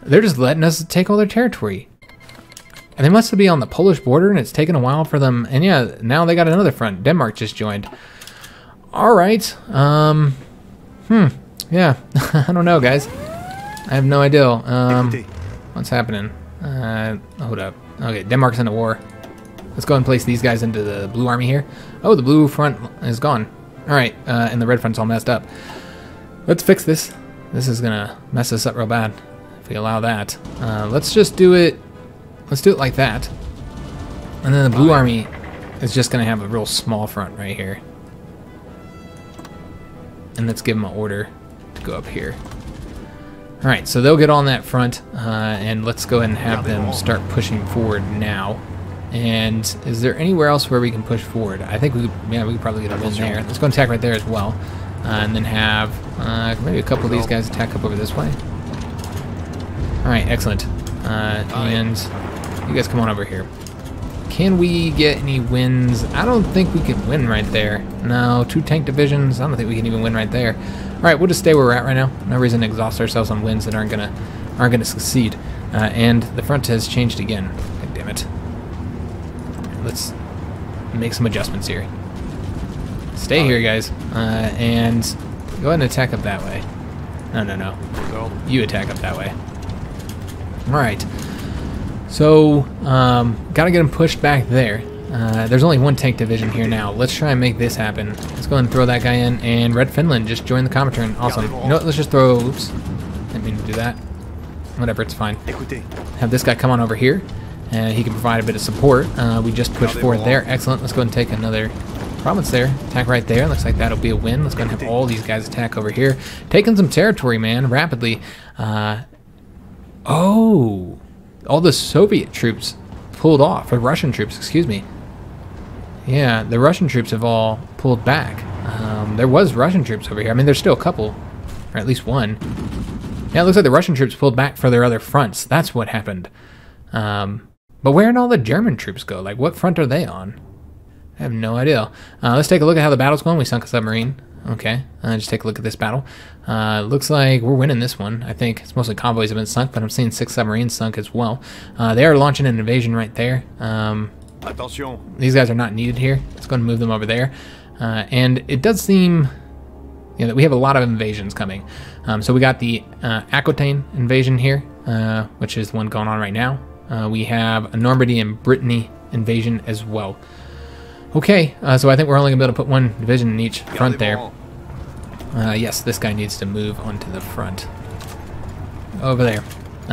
They're just letting us take all their territory. And they must be on the Polish border, and it's taken a while for them. And yeah, now they got another front. Denmark just joined. All right. Yeah. I don't know, guys. I have no idea. What's happening? Hold up. Okay, Denmark's in a war. Let's go and place these guys into the blue army here. Oh, the blue front is gone. All right, and the red front's all messed up. Let's fix this. This is gonna mess us up real bad if we allow that. Let's just do it. Let's do it like that. And then the blue army is just gonna have a real small front right here. And let's give them an order to go up here. All right, so they'll get on that front, and let's go ahead and have them start pushing forward now. And is there anywhere else where we can push forward? I think we could probably get a win there. Let's go and attack right there as well. And then have maybe a couple of these guys attack up over this way. All right, excellent. And you guys come on over here. Can we get any wins? I don't think we can win right there. No, 2 tank divisions. I don't think we can even win right there. All right, we'll just stay where we're at right now. No reason to exhaust ourselves on wins that aren't gonna succeed. And the front has changed again. God damn it. Let's make some adjustments here. Stay here, guys, and go ahead and attack up that way. No. You attack up that way. All right. So, gotta get them pushed back there. There's only 1 tank division here now. Let's try and make this happen. Let's go ahead and throw that guy in. And Red Finland just joined the Comintern. Awesome. You know what? Let's just throw. Oops. Didn't mean to do that. Whatever. It's fine. Have this guy come on over here. And he can provide a bit of support. We just pushed forward there. Excellent. Let's go and take another province there. Attack right there. Looks like that'll be a win. Let's go and have all these guys attack over here. Taking some territory, man, rapidly. Oh, all the Soviet troops pulled off, or Russian troops, excuse me. Yeah, the Russian troops have all pulled back. There was Russian troops over here. I mean, there's still a couple, or at least 1. Yeah, it looks like the Russian troops pulled back for their other fronts. That's what happened. But where did all the German troops go? Like, what front are they on? I have no idea. Let's take a look at how the battle's going. We sunk a submarine. Okay, just take a look at this battle. Looks like we're winning this one. I think it's mostly convoys have been sunk, but I'm seeing 6 submarines sunk as well. They are launching an invasion right there. These guys are not needed here. Let's go and move them over there. And it does seem that we have a lot of invasions coming. So we got the Aquitaine invasion here, which is the one going on right now. We have a Normandy and Brittany invasion as well. Okay, so I think we're only going to be able to put 1 division in each front there. Yes, this guy needs to move onto the front. Over there.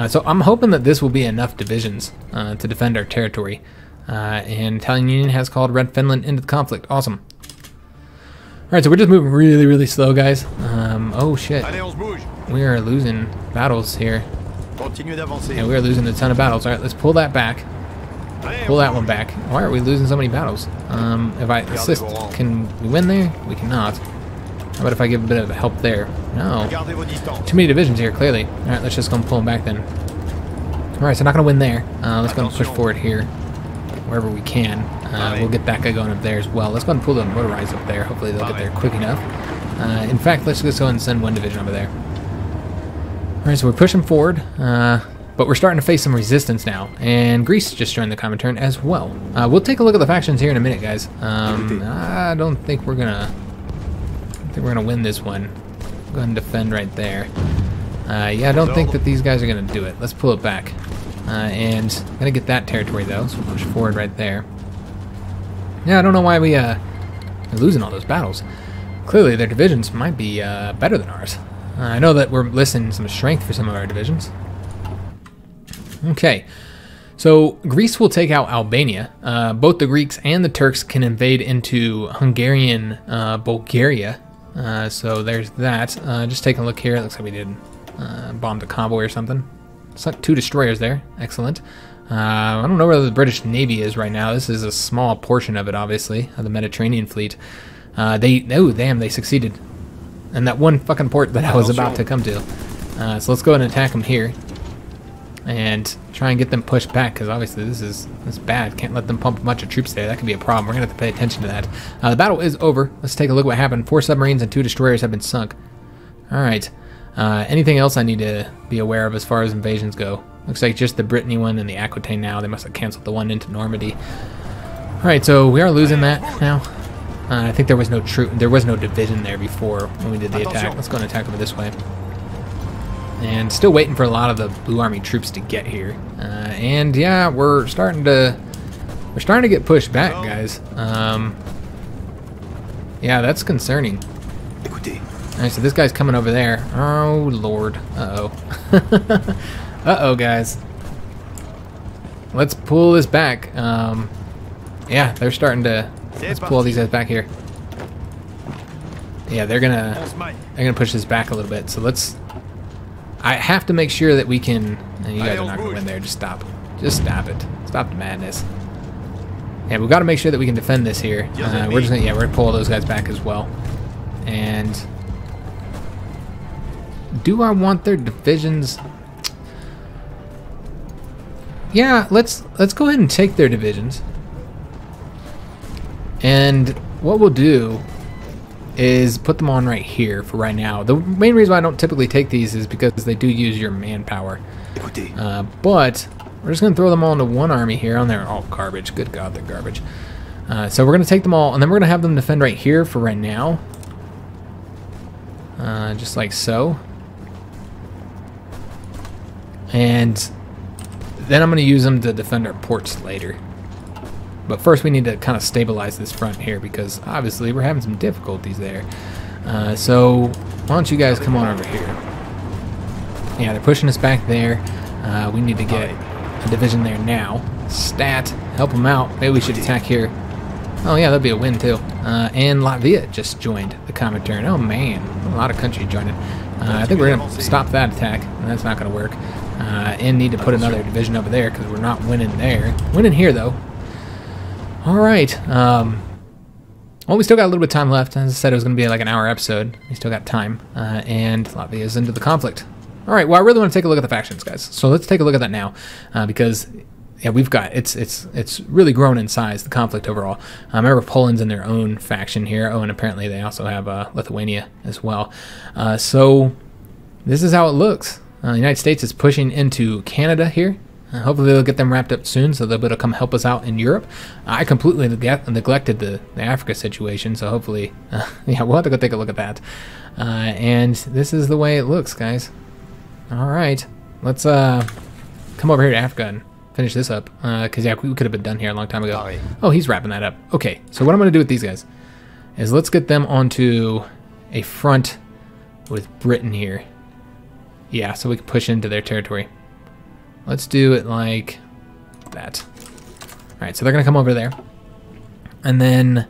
So I'm hoping that this will be enough divisions to defend our territory. And Italian Union has called Red Finland into the conflict. Awesome. Alright, so we're just moving really, really slow, guys. Oh, shit. We are losing battles here. Yeah, we are losing a ton of battles. Alright, let's pull that back. Pull that one back. Why are we losing so many battles? If I assist, can we win there? We cannot. How about if I give a bit of help there? No. Too many divisions here, clearly. Alright, let's just go and pull them back then. Alright, so not going to win there. Let's go and push forward here, wherever we can. We'll get that guy going up there as well. Let's go and pull the motorized up there. Hopefully they'll get there quick enough. In fact, let's just go and send 1 division over there. Alright, so we're pushing forward. But we're starting to face some resistance now, and Greece just joined the Comintern as well. We'll take a look at the factions here in a minute, guys. I don't think we're gonna win this one. Go ahead and defend right there. Yeah, I don't think that these guys are gonna do it. Let's pull it back, and I'm gonna get that territory though, so we'll push forward right there. Yeah, I don't know why we are losing all those battles. Clearly, their divisions might be better than ours. I know that we're listing some strength for some of our divisions. Okay, so Greece will take out Albania. Both the Greeks and the Turks can invade into Hungarian Bulgaria. So there's that. Just taking a look here. It looks like we did bomb the convoy or something. It's like 2 destroyers there. Excellent. I don't know where the British Navy is right now. This is a small portion of it, obviously, of the Mediterranean fleet. Oh, damn, they succeeded. And that one fucking port that I was about to come to. So let's go ahead and attack them here. And try and get them pushed back, because obviously this is bad. Can't let them pump a bunch of troops there. That could be a problem. We're going to have to pay attention to that. The battle is over. Let's take a look at what happened. 4 submarines and 2 destroyers have been sunk. Alright. Anything else I need to be aware of as far as invasions go? Looks like just the Brittany one and the Aquitaine now. They must have canceled the one into Normandy. Alright, so we are losing that now. I think there was no division there before when we did the attack. Let's go and attack over this way. And still waiting for a lot of the Blue Army troops to get here. And yeah, we're starting to get pushed back, guys. Yeah, that's concerning. Alright, so this guy's coming over there. Oh lord. Uh-oh. Uh-oh, guys. Let's pull this back. Yeah, they're starting to. Let's pull all these guys back here. Yeah, they're gonna push this back a little bit. So let's. I have to make sure that we can. You guys are not gonna win there. Just stop. Just stop it. Stop the madness. Yeah, we've got to make sure that we can defend this here. We're gonna pull those guys back as well. And do I want their divisions? Yeah, let's go ahead and take their divisions. And what we'll do is put them on right here for right now. The main reason why I don't typically take these is because they do use your manpower. But we're just going to throw them all into one army here. On there, all garbage. Good God, they're garbage. So we're going to take them all, and then we're going to have them defend right here for right now. Just like so. And then I'm going to use them to defend our ports later. But first we need to kind of stabilize this front here, because obviously we're having some difficulties there. So why don't you guys come on over here. Yeah, they're pushing us back there. We need to get a division there now. Stat, help them out. Maybe we should attack here. Oh yeah, that'd be a win too. And Latvia just joined the Comintern. Oh man, a lot of countries joining. I think we're going to stop that attack. That's not going to work. And need to put another division over there, because we're not winning there. Winning here though. Alright, well, we still got a little bit of time left. As I said, it was going to be like an hour episode. We still got time, and Latvia's into the conflict. All right, well, I really want to take a look at the factions, guys. So let's take a look at that now, because yeah, we've got it's really grown in size, the conflict overall. I remember Poland's in their own faction here. Oh, and apparently they also have Lithuania as well. So this is how it looks. The United States is pushing into Canada here. Hopefully they'll get them wrapped up soon, so they'll be able to come help us out in Europe. I completely neglected the Africa situation, so hopefully, yeah, we'll have to go take a look at that. And this is the way it looks, guys. All right, let's come over here to Africa and finish this up, because yeah, we could have been done here a long time ago. Oh, he's wrapping that up. Okay, so what I'm going to do with these guys is let's get them onto a front with Britain here. Yeah, so we can push into their territory. Let's do it like that. All right, so they're going to come over there. And then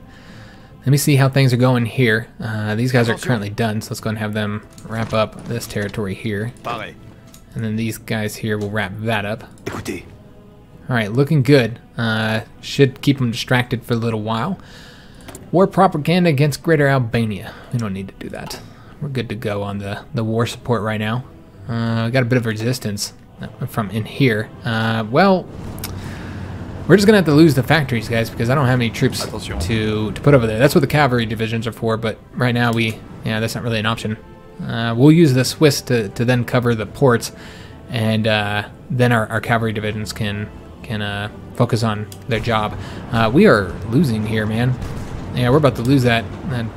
let me see how things are going here. These guys are currently done, so let's go and have them wrap up this territory here. And then these guys here will wrap that up. All right, looking good. Should keep them distracted for a little while. War propaganda against Greater Albania. We don't need to do that. We're good to go on the war support right now. Got a bit of resistance from in here. Well, we're just gonna have to lose the factories, guys, because I don't have any troops to put over there. That's what the cavalry divisions are for, but right now yeah, that's not really an option. We'll use the Swiss to then cover the ports, and then our cavalry divisions can focus on their job. We are losing here, man. Yeah, we're about to lose that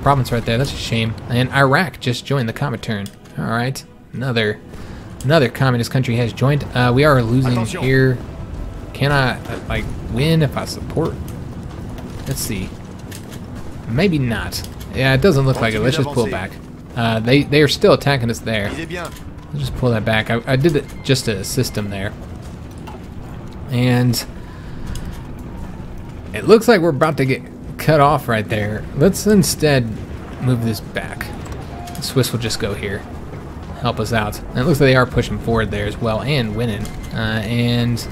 province right there. That's a shame. And Iraq just joined the Comintern. All right, another communist country has joined. We are losing here. Can I like win if I support? Let's see. Maybe not. Yeah, it doesn't look like it. Let's just pull it back. They are still attacking us there. Let's just pull that back. I did it just to assist them there. And it looks like we're about to get cut off right there. Let's instead move this back. The Swiss will just go here, help us out. And it looks like they are pushing forward there as well and winning. And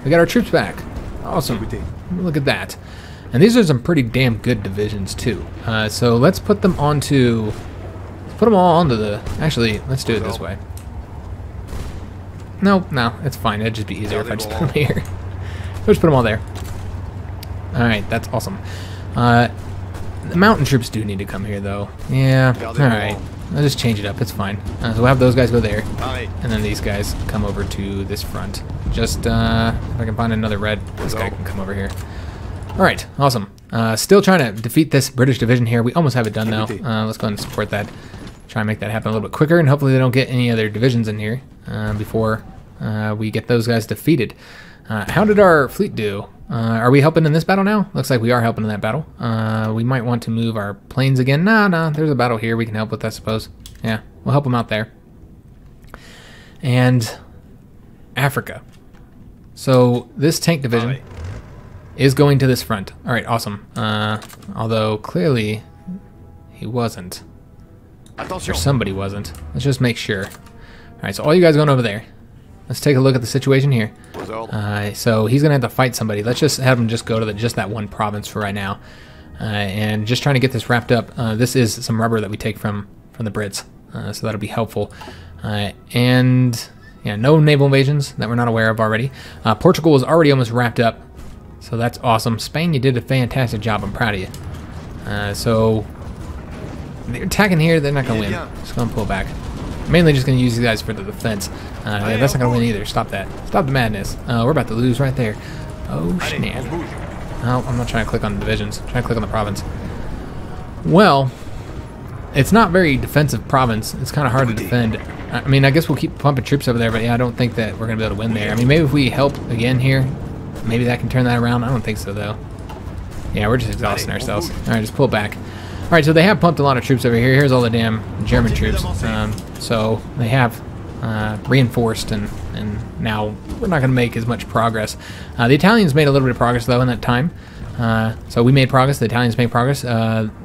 we got our troops back. Awesome. Look at that. And these are some pretty damn good divisions too. So let's put them onto. Let's put them all onto the. Actually, let's do it this way. No, it's fine. It'd just be easier if I just put them here. Let's put them all there. All right, that's awesome. The mountain troops do need to come here, though. Yeah. All right. I'll just change it up. It's fine. So we'll have those guys go there, and then these guys come over to this front. Just if I can find another red, this guy can come over here. All right. Awesome. Still trying to defeat this British division here. We almost have it done, though. Let's go ahead and support that. Try and make that happen a little bit quicker, and hopefully they don't get any other divisions in here before we get those guys defeated. How did our fleet do? Are we helping in this battle now? Looks like we are helping in that battle. We might want to move our planes again. Nah, there's a battle here we can help with, I suppose. Yeah, we'll help them out there. And Africa. So this tank division is going to this front. All right, awesome. Although clearly he wasn't. Or somebody wasn't. Let's just make sure. All right, so all you guys going over there. Let's take a look at the situation here. So he's gonna have to fight somebody. Let's just have him just go to just that one province for right now, and just trying to get this wrapped up. This is some rubber that we take from the Brits, so that'll be helpful. And yeah, no naval invasions that we're not aware of already. Portugal was already almost wrapped up, so that's awesome. Spain, you did a fantastic job. I'm proud of you. So they're attacking here. They're not gonna win. Just gonna pull back. Mainly just going to use these guys for the defense. Yeah, that's not going to win either. Stop that. Stop the madness. We're about to lose right there. Oh, snap. Oh, I'm not trying to click on the divisions. I'm trying to click on the province. Well, it's not very defensive province. It's kind of hard to defend. I mean, I guess we'll keep pumping troops over there, but yeah, I don't think that we're going to be able to win there. I mean, maybe if we help again here, maybe that can turn that around. I don't think so, though. Yeah, we're just exhausting ourselves. All right, just pull back. All right, so they have pumped a lot of troops over here. Here's all the damn German troops. So they have reinforced, and now we're not going to make as much progress. The Italians made a little bit of progress, though, in that time. So we made progress. The Italians made progress.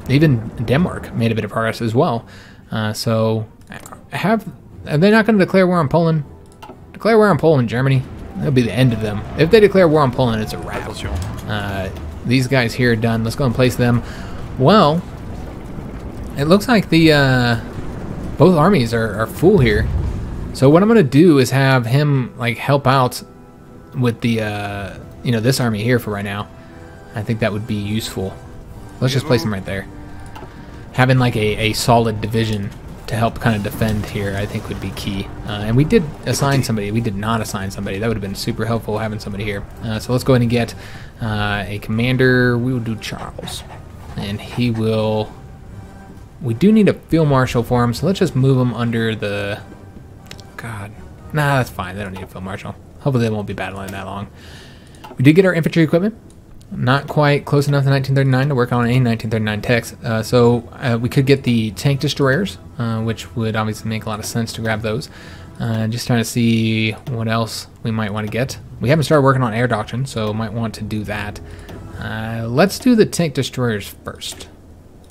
Even Denmark made a bit of progress as well. So are they not going to declare war on Poland? Declare war on Poland, Germany. That'll be the end of them. If they declare war on Poland, it's a wrap. These guys here are done. Let's go and place them. Well, it looks like the both armies are full here. So what I'm gonna do is have him like help out with the you know, this army here for right now. I think that would be useful. Let's just place him right there. Having like a solid division to help kind of defend here, I think would be key. And we did assign somebody. We did not assign somebody. That would have been super helpful having somebody here. So let's go ahead and get a commander. We will do Charles, and he will. We do need a field marshal for him, so let's just move him under the. God, nah, that's fine. They don't need a field marshal. Hopefully, they won't be battling that long. We did get our infantry equipment. Not quite close enough to 1939 to work on any 1939 techs. So we could get the tank destroyers, which would obviously make a lot of sense to grab those. Just trying to see what else we might want to get. We haven't started working on air doctrine, so might want to do that. Let's do the tank destroyers first,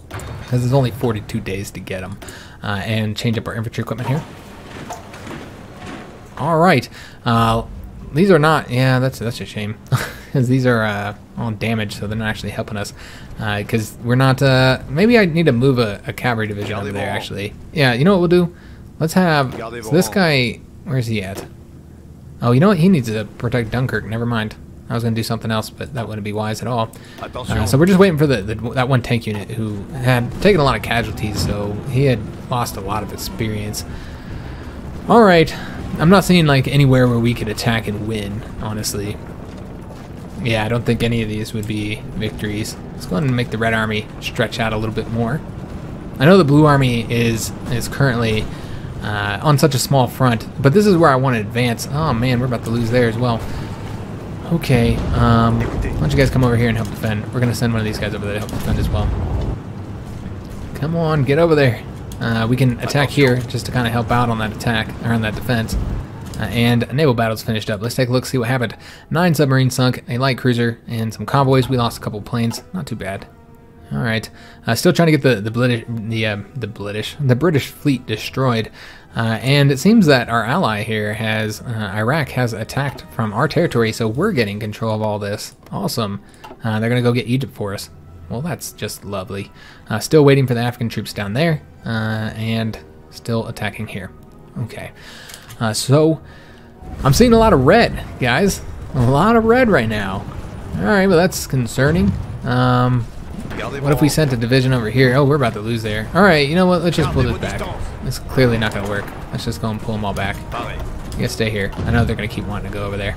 because there's only 42 days to get them. And change up our infantry equipment here. All right. These are not, yeah, that's a shame. Because these are all damaged, so they're not actually helping us. Because we're not, maybe I need to move a cavalry division over there, actually. Yeah, you know what we'll do? Let's have, so this guy, where's he at? Oh, you know what? He needs to protect Dunkirk. Never mind. I was going to do something else, but that wouldn't be wise at all. So we're just waiting for that one tank unit who had taken a lot of casualties, so he had lost a lot of experience. All right. I'm not seeing like anywhere where we could attack and win, honestly. Yeah, I don't think any of these would be victories. Let's go ahead and make the Red Army stretch out a little bit more. I know the Blue Army is currently on such a small front, but this is where I want to advance. Oh man, we're about to lose there as well. Okay, why don't you guys come over here and help defend? We're going to send one of these guys over there to help defend as well. Come on, get over there. We can attack here just to kind of help out on that attack, or on that defense. And naval battle's finished up. Let's take a look, see what happened. 9 submarines sunk, a light cruiser, and some convoys. We lost a couple planes. Not too bad. All right. Still trying to get the British fleet destroyed. And it seems that our ally here has Iraq has attacked from our territory, so we're getting control of all this. Awesome. They're gonna go get Egypt for us. Well, that's just lovely. Still waiting for the African troops down there, and still attacking here. Okay. So, I'm seeing a lot of red, guys. A lot of red right now. Alright, well that's concerning. What if we sent a division over here? Oh, we're about to lose there. Alright, you know what? Let's just pull this back. It's clearly not going to work. Let's just go and pull them all back. You guys stay here. I know they're going to keep wanting to go over there.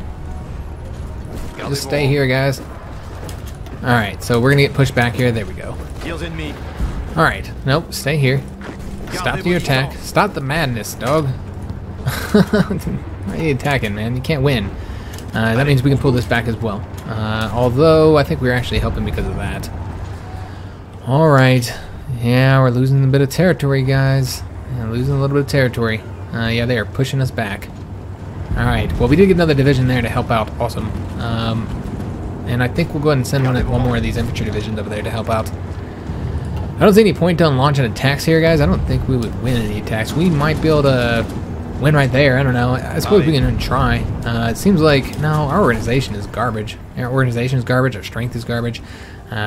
Just stay here, guys. Alright, so we're going to get pushed back here. There we go. Alright, nope, stay here. Stop your attack. Stop the madness, dog. Why are you attacking, man? You can't win. That means we can pull this back as well. Although, I think we're actually helping because of that. Alright. Yeah, we're losing a bit of territory, guys. Yeah, losing a little bit of territory. Yeah, they are pushing us back. Alright, well, we did get another division there to help out. Awesome. And I think we'll go ahead and send one more of these infantry divisions over there to help out. I don't see any point on launching attacks here, guys. I don't think we would win any attacks. We might be able to win right there. I don't know. I suppose we can even try. It seems like, no, our organization is garbage. Our organization is garbage. Our strength is garbage.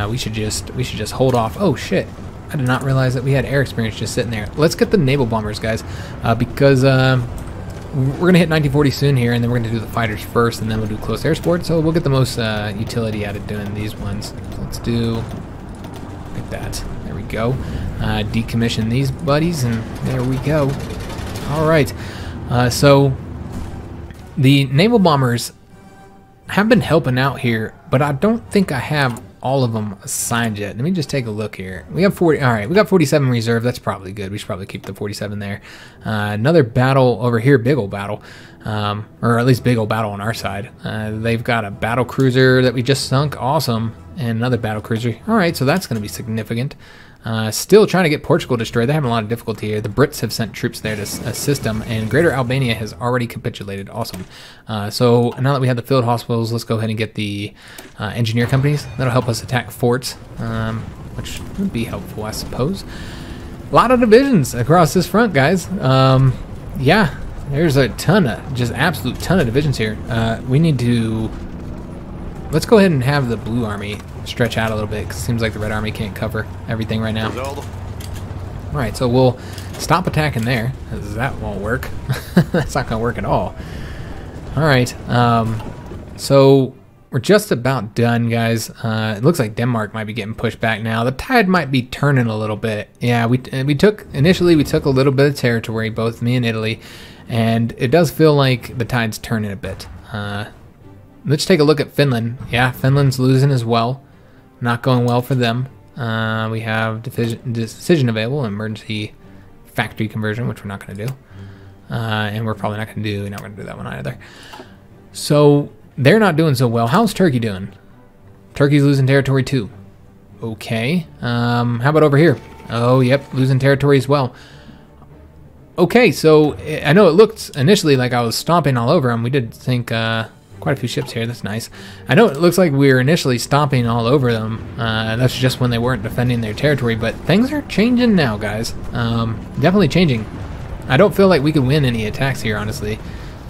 We should just hold off. Oh, shit. I did not realize that we had air experience just sitting there. Let's get the naval bombers, guys, because we're going to hit 1940 soon here, and then we're going to do the fighters first, and then we'll do close air support, so we'll get the most utility out of doing these ones. So let's do like that. There we go. Decommission these buddies, and there we go. All right. So the naval bombers have been helping out here, but I don't think I have all of them assigned yet. Let me just take a look here. We have 40. All right, we got 47 reserve. That's probably good. We should probably keep the 47 there. Another battle over here, big old battle, or at least big old battle on our side. They've got a battle cruiser that we just sunk. Awesome. And another battle cruiser. All right, so that's going to be significant. Still trying to get Portugal destroyed. They're having a lot of difficulty here. The Brits have sent troops there to assist them, and Greater Albania has already capitulated. Awesome. So now that we have the field hospitals, let's go ahead and get the engineer companies. That'll help us attack forts, which would be helpful, I suppose. A lot of divisions across this front, guys. Yeah, there's a ton of, just absolute ton of divisions here. We need to... Let's go ahead and have the Blue Army stretch out a little bit, because it seems like the Red Army can't cover everything right now. Alright, so we'll Stop attacking there, because that won't work. That's not going to work at all. All right. So we're just about done, guys. It looks like Denmark might be getting pushed back now. The tide might be turning a little bit. Yeah, initially we took a little bit of territory, both me and Italy, and it does feel like the tide's turning a bit. Let's take a look at Finland. Yeah, Finland's losing as well. Not going well for them. We have decision available, emergency factory conversion, which we're not going to do. And we're probably not going to do that one either. So they're not doing so well. How's Turkey doing? Turkey's losing territory too. Okay. How about over here? Oh, yep, losing territory as well. Okay, so I know it looked initially like I was stomping all over them. We did think quite a few ships here. That's nice. I know it looks like we were initially stomping all over them. That's just when they weren't defending their territory, but things are changing now, guys. Definitely changing. I don't feel like we could win any attacks here, honestly.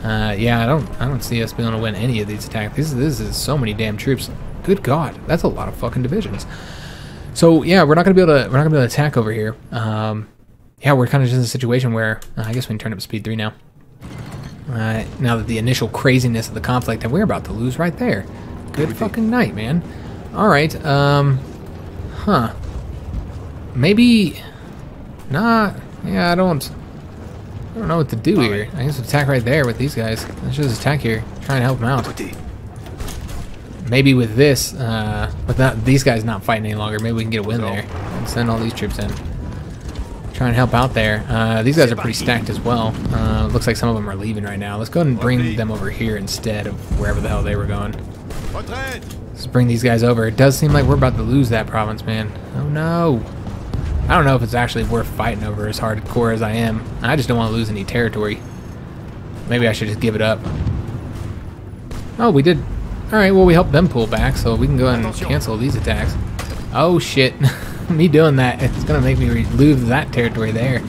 Yeah, I don't see us being able to win any of these attacks. This is so many damn troops. Good God, that's a lot of fucking divisions. So yeah, we're not gonna be able to attack over here. Yeah, we're kind of just in a situation where I guess we can turn up speed 3 now. Now that the initial craziness of the conflict, and we're about to lose right there. Good fucking night, man. All right, huh? Maybe not. Yeah, I don't know what to do here. I guess attack right there with these guys. Let's just attack here, try and help them out. Maybe with this, without these guys not fighting any longer, maybe we can get a win there and send all these troops in. Try and help out there. These guys are pretty stacked as well. Looks like some of them are leaving right now. Let's go ahead and bring them over here instead of wherever the hell they were going. Let's bring these guys over. It does seem like we're about to lose that province, man. Oh no. I don't know if it's actually worth fighting over as hardcore as I am. I just don't want to lose any territory. Maybe I should just give it up. Oh, we did. Alright, well we helped them pull back, so we can go ahead and cancel these attacks. Oh shit. Me doing that, it's gonna make me lose that territory there.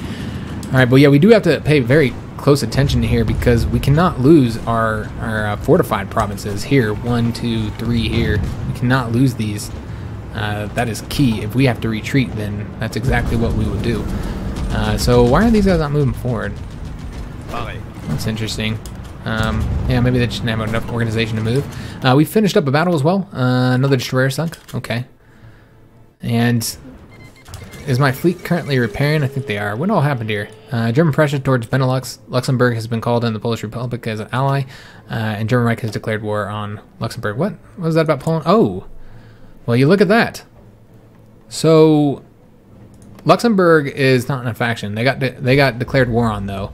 Alright, but yeah, we do have to pay very close attention here because we cannot lose our fortified provinces here. 1, 2, 3 here. We cannot lose these. That is key. If we have to retreat, then that's exactly what we would do. So why are these guys not moving forward? That's interesting. Yeah, maybe they just didn't have enough organization to move. We finished up a battle as well. Another destroyer sunk. Okay. And is my fleet currently repairing? I think they are. What all happened here? German pressure towards Benelux. Luxembourg has been called in the Polish Republic as an ally. And German Reich has declared war on Luxembourg. What was that about Poland? Oh, well, you look at that. So Luxembourg is not in a faction. They got declared war on though.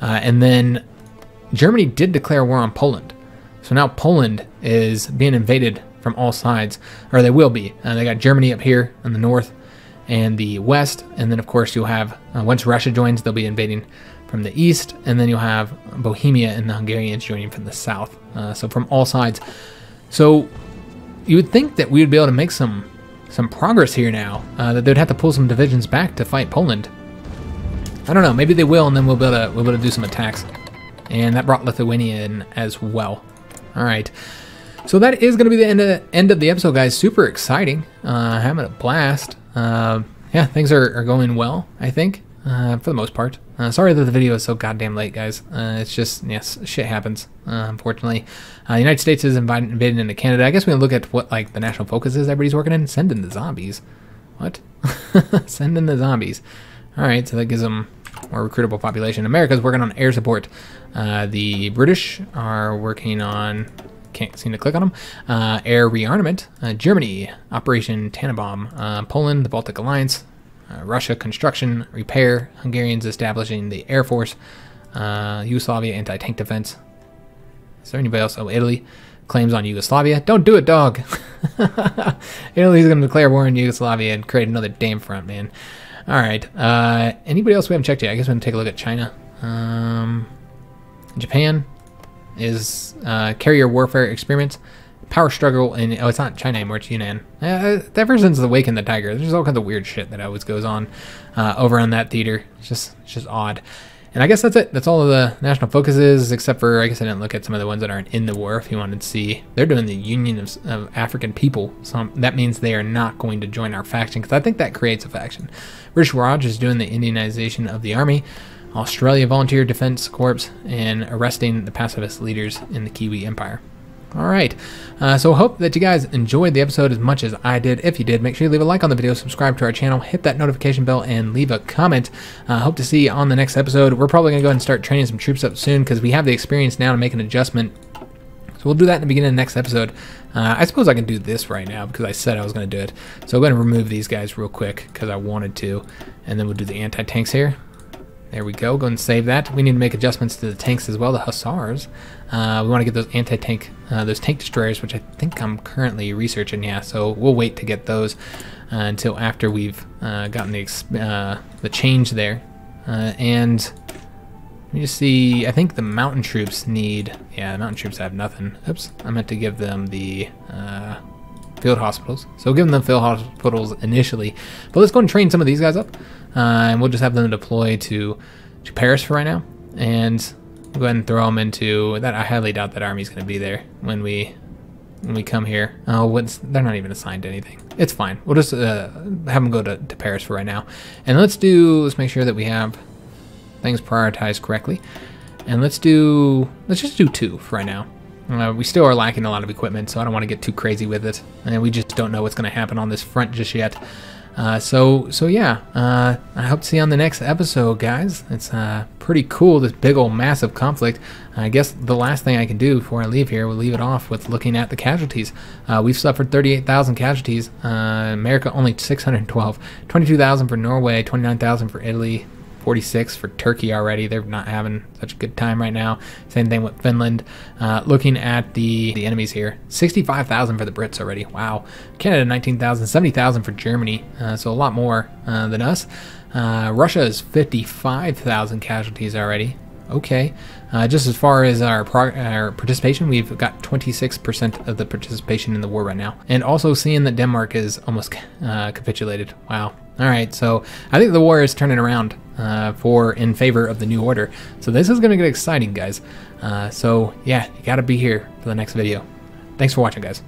And then Germany did declare war on Poland. So now Poland is being invaded from all sides, or they will be. They got Germany up here in the north and the west, and then of course you'll have, once Russia joins, they'll be invading from the east, and then you'll have Bohemia and the Hungarians joining from the south. So from all sides. So you would think that we would be able to make some progress here now, that they'd have to pull some divisions back to fight Poland. I don't know, maybe they will, and then we'll be able to do some attacks. And that brought Lithuania in as well. All right. So that is going to be the end of the episode, guys. Super exciting. Having a blast. Yeah, things are going well, I think, for the most part. Sorry that the video is so goddamn late, guys. It's just, yes, shit happens, unfortunately. The United States is invading into Canada. I guess we can look at what, like, the national focus is everybody's working in. Send in the zombies. What? Send in the zombies. All right, so that gives them more recruitable population. America's working on air support. The British are working on... Can't seem to click on them. Air rearmament. Germany, Operation Tannenbaum. Poland, the Baltic Alliance. Russia, construction, repair. Hungarians establishing the Air Force. Yugoslavia, anti-tank defense. Is there anybody else? Oh, Italy claims on Yugoslavia. Don't do it, dog. Italy's going to declare war on Yugoslavia and create another damn front, man. All right. Anybody else we haven't checked yet? I guess we're going to take a look at China. Japan is carrier warfare experiments, power struggle, and oh, it's not China anymore, it's Yunnan. Ever since the Awaken the Tiger, there's all kinds of weird shit that always goes on over on that theater. It's just odd. And I guess that's it. That's all of the national focuses, except for, I guess I didn't look at some of the ones that aren't in the war. If you wanted to see, they're doing the Union of African People. So that means they are not going to join our faction, because I think that creates a faction. British Raj is doing the Indianization of the army. Australia Volunteer Defense Corps, and arresting the pacifist leaders in the Kiwi Empire. Alright, so hope that you guys enjoyed the episode as much as I did. If you did, make sure you leave a like on the video, subscribe to our channel, hit that notification bell, and leave a comment. Hope to see you on the next episode. We're probably going to go ahead and start training some troops up soon, because we have the experience now to make an adjustment. So we'll do that in the beginning of the next episode. I suppose I can do this right now, because I said I was going to do it. So I'm going to remove these guys real quick, because I wanted to. And then we'll do the anti-tanks here. There we go. Go and save that. We need to make adjustments to the tanks as well, the hussars. We want to get those anti-tank, those tank destroyers, which I think I'm currently researching. Yeah, so we'll wait to get those until after we've gotten the change there. And let me just see. I think the mountain troops need. Yeah, the mountain troops have nothing. Oops, I meant to give them the field hospitals. So we'll give them the field hospitals initially. But let's go and train some of these guys up. And we'll just have them deploy to Paris for right now. And we'll go ahead and throw them into that. I highly doubt that army's going to be there when we come here. Oh, they're not even assigned to anything. It's fine. We'll just have them go to Paris for right now. And let's make sure that we have things prioritized correctly. And let's just do 2 for right now. We still are lacking a lot of equipment, so I don't want to get too crazy with it. And we just don't know what's going to happen on this front just yet. So yeah, I hope to see you on the next episode, guys. It's pretty cool, this big old massive conflict. I guess the last thing I can do before I leave here, we'll leave it off with looking at the casualties. We've suffered 38,000 casualties. America only 612. 22,000 for Norway, 29,000 for Italy. 46 for Turkey already. They're not having such a good time right now. Same thing with Finland. Looking at the enemies here, 65,000 for the Brits already. Wow. Canada 19,000, 70,000 for Germany. So a lot more than us. Russia is 55,000 casualties already. Okay. Just as far as our participation, we've got 26% of the participation in the war right now. And also seeing that Denmark is almost capitulated. Wow. All right, so I think the war is turning around in favor of the new order. So this is going to get exciting, guys. So yeah, you got to be here for the next video. Thanks for watching, guys.